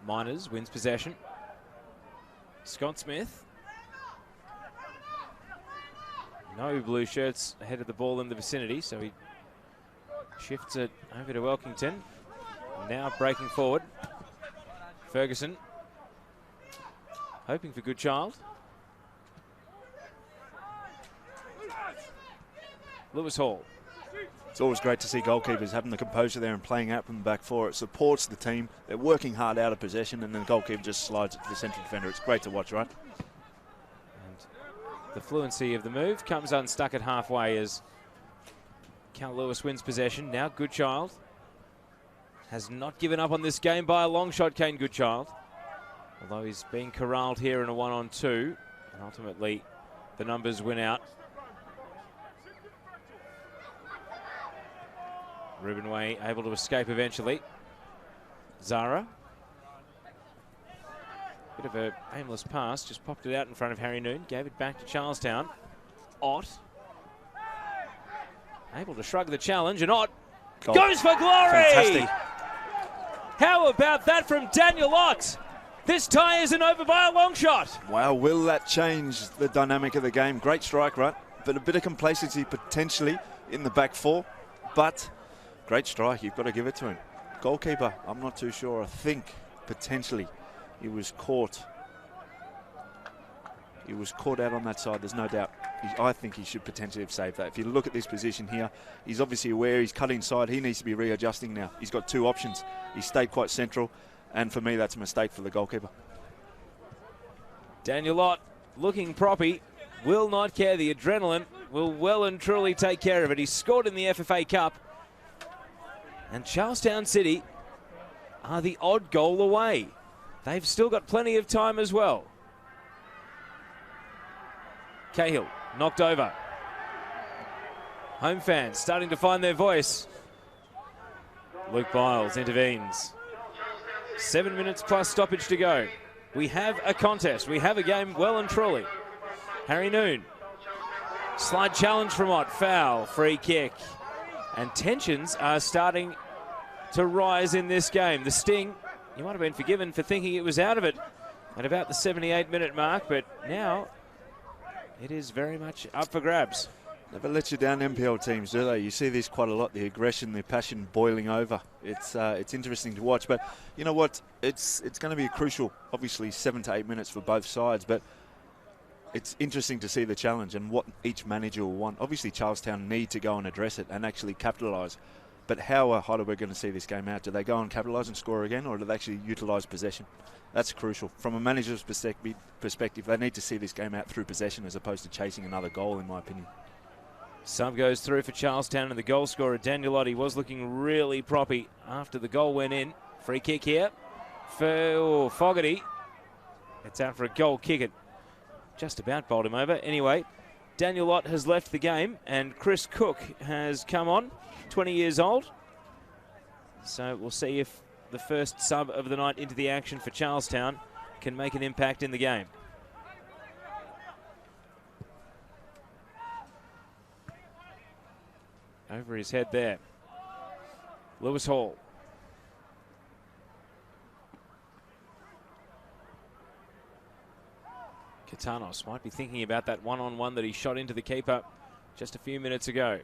Miners wins possession. Scott Smith. No blue shirts ahead of the ball in the vicinity, so he shifts it over to Elkington. Now breaking forward. Ferguson. Hoping for Goodchild. Lewis Hall. It's always great to see goalkeepers having the composure there and playing out from the back four. It supports the team. They're working hard out of possession, and then the goalkeeper just slides it to the central defender. It's great to watch, right? And the fluency of the move comes unstuck at halfway as Cal Lewis wins possession. Now Goodchild has not given up on this game by a long shot, Kane Goodchild. Although he's being corralled here in a 1-on-2, and ultimately the numbers win out. Ruben Way able to escape eventually. Zara. Bit of a aimless pass, just popped it out in front of Harry Noon, gave it back to Charlestown. Ott. Able to shrug the challenge, and Ott goes for glory! Fantastic. How about that from Daniel Ott? This tie isn't over by a long shot. Wow, will that change the dynamic of the game? Great strike, right? But a bit of complacency potentially in the back four. But great strike, you've got to give it to him. Goalkeeper, I'm not too sure. I think potentially he was caught. He was caught out on that side, there's no doubt. I think he should potentially have saved that. If you look at this position here, he's obviously aware he's cut inside. He needs to be readjusting now. He's got two options. He stayed quite central. And for me, that's a mistake for the goalkeeper. Daniel Ott looking proppy, will not care. The adrenaline will well and truly take care of it. He scored in the FFA Cup. And Charlestown City are the odd goal away. They've still got plenty of time as well. Cahill knocked over. Home fans starting to find their voice. Luke Biles intervenes. 7 minutes plus stoppage to go. We have a contest. We have a game well and truly. Harry Noon. Slide challenge from Ott. Foul. Free kick. And tensions are starting to rise in this game. The Sting, you might have been forgiven for thinking it was out of it at about the 78-minute mark, but now it is very much up for grabs. Never let you down, MPL teams, do they? You see this quite a lot, the aggression, the passion boiling over. It's interesting to watch, but you know what? It's going to be crucial, obviously, 7 to 8 minutes for both sides, but it's interesting to see the challenge and what each manager will want. Obviously, Charlestown need to go and address it and actually capitalise. But how are Heidelberg going to see this game out? Do they go and capitalise and score again, or do they actually utilise possession? That's crucial. From a manager's perspective, they need to see this game out through possession as opposed to chasing another goal, in my opinion. Sub goes through for Charlestown, and the goal scorer, Daniel Otti, was looking really proppy after the goal went in. Free kick here for Fogarty. It's out for a goal kick. It just about bowled him over. Anyway, Daniel Ott has left the game, and Chris Cook has come on, 20 years old. So we'll see if the first sub of the night into the action for Charlestown can make an impact in the game. Over his head there. Lewis Hall. Katanos might be thinking about that one-on-one that he shot into the keeper just a few minutes ago.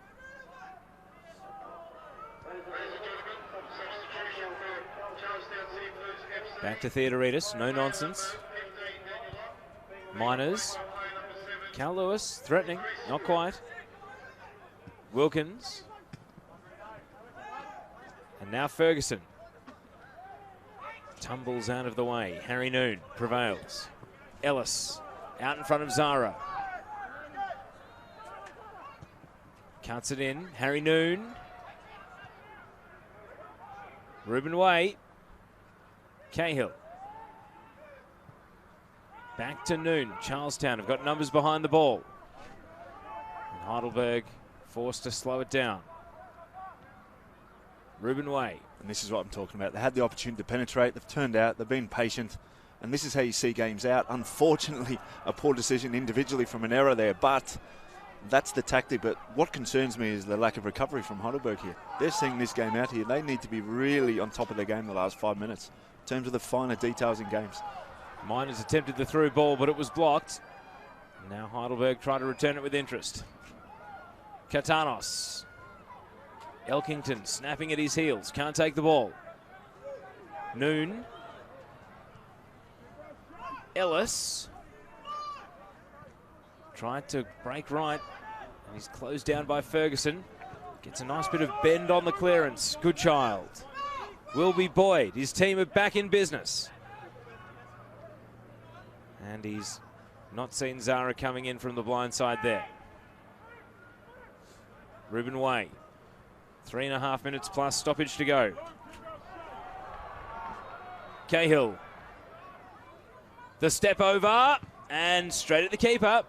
Back to Theodoridis, no nonsense. Miners. Cal Lewis threatening, not quite. Wilkins. And now Ferguson. Tumbles out of the way. Harry Noon prevails. Ellis out in front of Zara. Cuts it in. Harry Noon. Ruben Way. Cahill. Back to Noon. Charlestown have got numbers behind the ball. And Heidelberg forced to slow it down. Ruben Way. And this is what I'm talking about. They had the opportunity to penetrate. They've turned out. They've been patient. And this is how you see games out. Unfortunately, a poor decision individually from an error there. But that's the tactic. But what concerns me is the lack of recovery from Heidelberg here. They're seeing this game out here. They need to be really on top of their game the last 5 minutes in terms of the finer details in games. Miners attempted the through ball, but it was blocked. Now Heidelberg try to return it with interest. Katanos. Elkington snapping at his heels. Can't take the ball. Noon. Ellis. Tried to break right. And he's closed down by Ferguson. Gets a nice bit of bend on the clearance. Good child. Wilby Boyd. His team are back in business. And he's not seen Zara coming in from the blind side there. Ruben Way. 3.5 minutes plus stoppage to go. Cahill. The step over and straight at the keeper.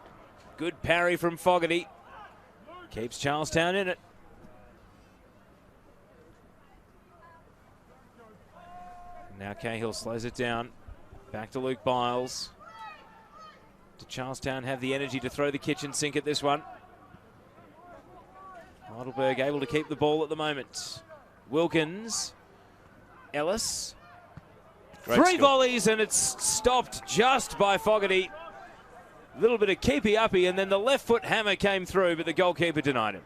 Good parry from Fogarty. Keeps Charlestown in it. Now Cahill slows it down. Back to Luke Biles. Did Charlestown have the energy to throw the kitchen sink at this one? Heidelberg able to keep the ball at the moment. Wilkins. Ellis. Three volleys and it's stopped just by Fogarty. A little bit of keepy-uppy and then the left foot hammer came through, but the goalkeeper denied him.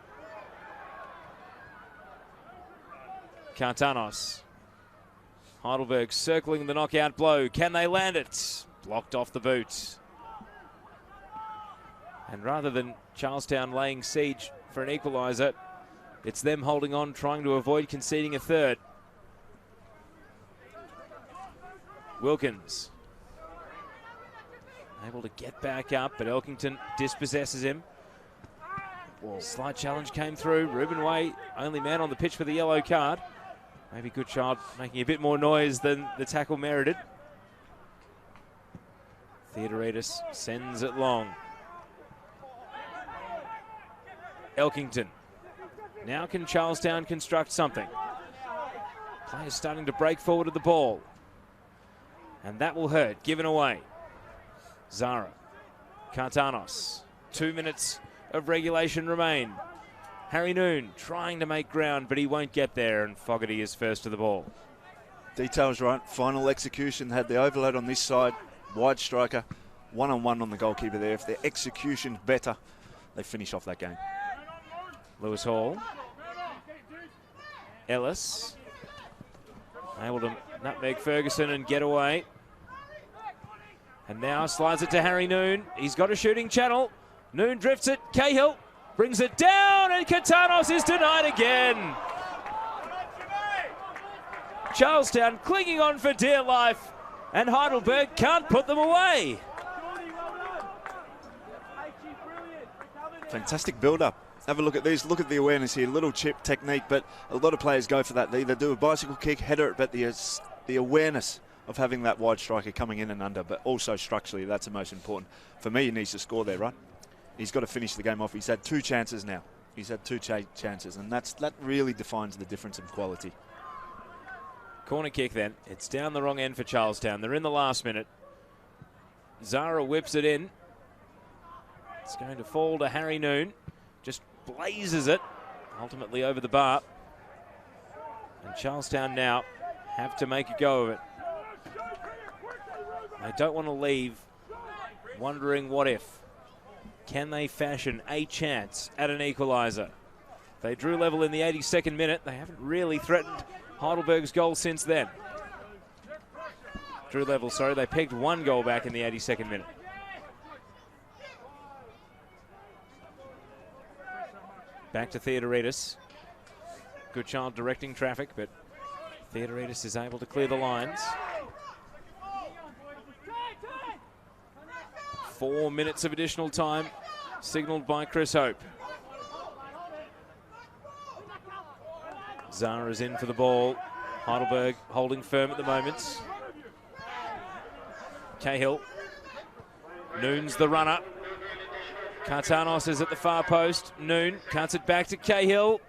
Cartanos. Heidelberg circling the knockout blow. Can they land it? Blocked off the boot. And rather than Charlestown laying siege for an equaliser, it's them holding on, trying to avoid conceding a third. Wilkins. Able to get back up, but Elkington dispossesses him. Slight challenge came through. Ruben Way, only man on the pitch for the yellow card. Maybe Goodchild making a bit more noise than the tackle merited. Theodoridis sends it long. Elkington. Now can Charlestown construct something? Players starting to break forward of the ball. And that will hurt. Given away. Zara. Kartanos. 2 minutes of regulation remain. Harry Noon trying to make ground, but he won't get there, and Fogarty is first to the ball. Details right. Final execution. Had the overload on this side. Wide striker. One-on-one on the goalkeeper there. If their execution's better, they finish off that game. Lewis Hall. Ellis. Able to nutmeg Ferguson and get away. And now slides it to Harry Noon. He's got a shooting channel. Noon drifts it. Cahill brings it down, and Katanos is denied again. Charlestown clinging on for dear life, and Heidelberg can't put them away. Fantastic build-up. Have a look at these. Look at the awareness here. Little chip technique, but a lot of players go for that. They either do a bicycle kick, header it, but the awareness of having that wide striker coming in and under, but also structurally, that's the most important. For me, he needs to score there, right? He's got to finish the game off. He's had 2 chances now. He's had 2 chances, and that really defines the difference in quality. Corner kick then. It's down the wrong end for Charlestown. They're in the last minute. Zara whips it in. It's going to fall to Harry Noon. Just blazes it, ultimately over the bar. And Charlestown now have to make a go of it. They don't want to leave wondering what if. Can they fashion a chance at an equaliser? They drew level in the 82nd minute. They haven't really threatened Heidelberg's goal since then. Drew level, sorry. They pegged 1 goal back in the 82nd minute. Back to Theodoridis. Good child directing traffic, but Theodoridis is able to clear the lines. 4 minutes of additional time, signalled by Chris Hope. Zara's in for the ball. Heidelberg holding firm at the moment. Cahill. Noon's the runner. Kartanos is at the far post. Noon cuts it back to Cahill.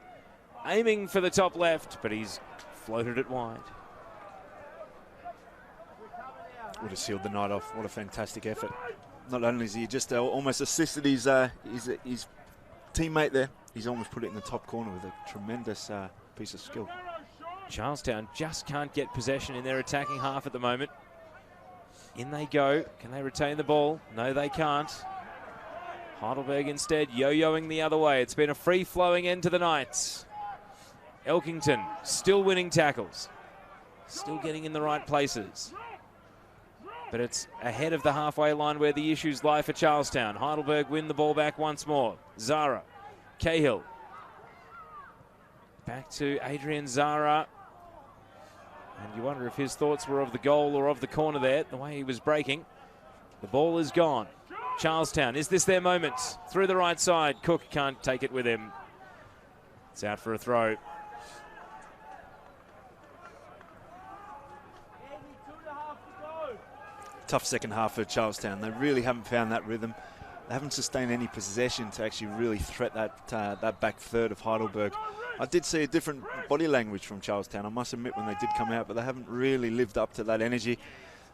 Aiming for the top left, but he's floated it wide. Would have sealed the night off. What a fantastic effort. Not only is he just almost assisted his teammate there, he's almost put it in the top corner with a tremendous piece of skill. Charlestown just can't get possession in their attacking half at the moment. In they go. Can they retain the ball? No, they can't. Heidelberg instead yo-yoing the other way. It's been a free-flowing end to the night. Elkington still winning tackles. Still getting in the right places. But it's ahead of the halfway line where the issues lie for Charlestown. Heidelberg win the ball back once more. Zara. Cahill. Back to Adrian Zara. And you wonder if his thoughts were of the goal or of the corner there, the way he was breaking. The ball is gone. Charlestown, is this their moment? Through the right side. Cook can't take it with him. It's out for a throw. Tough second half for Charlestown. They really haven't found that rhythm. They haven't sustained any possession to actually really threat that back third of Heidelberg. I did see a different body language from Charlestown, I must admit, when they did come out, but they haven't really lived up to that energy,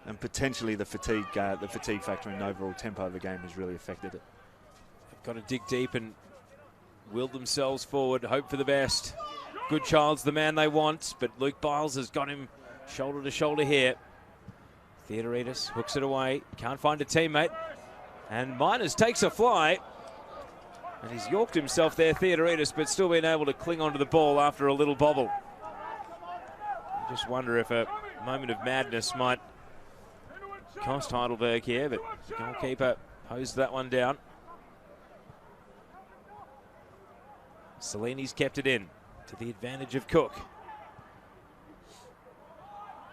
and potentially the fatigue factor and overall tempo of the game has really affected it. They've got to dig deep and will themselves forward, hope for the best. Good Child's the man they want, but Luke Biles has got him shoulder to shoulder here. Theodoridis hooks it away, can't find a teammate, and Miners takes a fly, and he's yorked himself there, Theodoridis, but still been able to cling onto the ball after a little bobble. You just wonder if a moment of madness might cost Heidelberg here, but the goalkeeper hosed that one down. Cellini's kept it in to the advantage of Cook.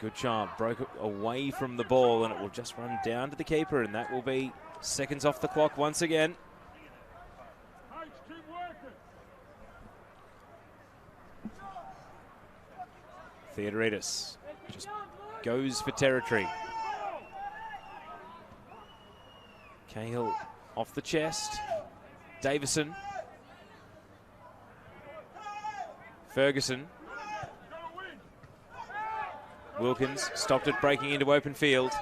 Good child, broke away from the ball, and it will just run down to the keeper, and that will be seconds off the clock once again. Theodoridis just goes for territory. Cahill off the chest. Davison. Wilkins stopped it, breaking into open field.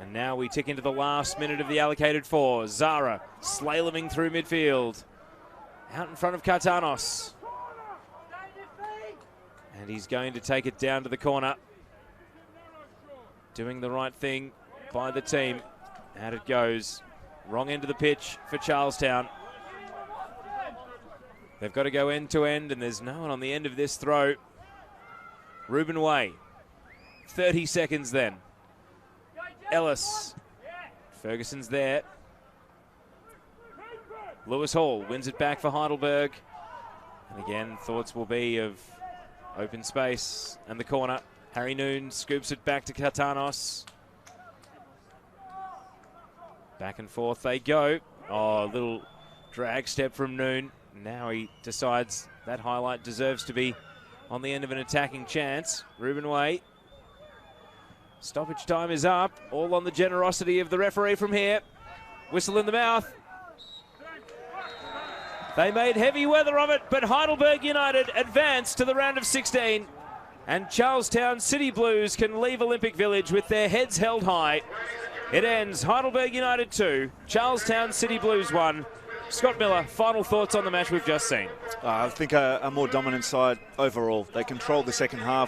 And now we tick into the last minute of the allocated 4. Zara slaloming through midfield. Out in front of Kartanos. And he's going to take it down to the corner. Doing the right thing by the team. Out it goes. Wrong end of the pitch for Charlestown. They've got to go end to end, and there's no one on the end of this throw. Ruben Way. 30 seconds then. Ellis. Ferguson's there. Lewis Hall wins it back for Heidelberg. And again, thoughts will be of open space and the corner. Harry Noon scoops it back to Kartanos. Back and forth they go. Oh, a little drag step from Noon. Now he decides that highlight deserves to be on the end of an attacking chance. Ruben Way. Stoppage time is up. All on the generosity of the referee from here. Whistle in the mouth. They made heavy weather of it, but Heidelberg United advance to the round of 16. And Charlestown City Blues can leave Olympic Village with their heads held high. It ends Heidelberg United 2, Charlestown City Blues 1. Scott Miller, final thoughts on the match we've just seen. I think a more dominant side overall. They controlled the second half.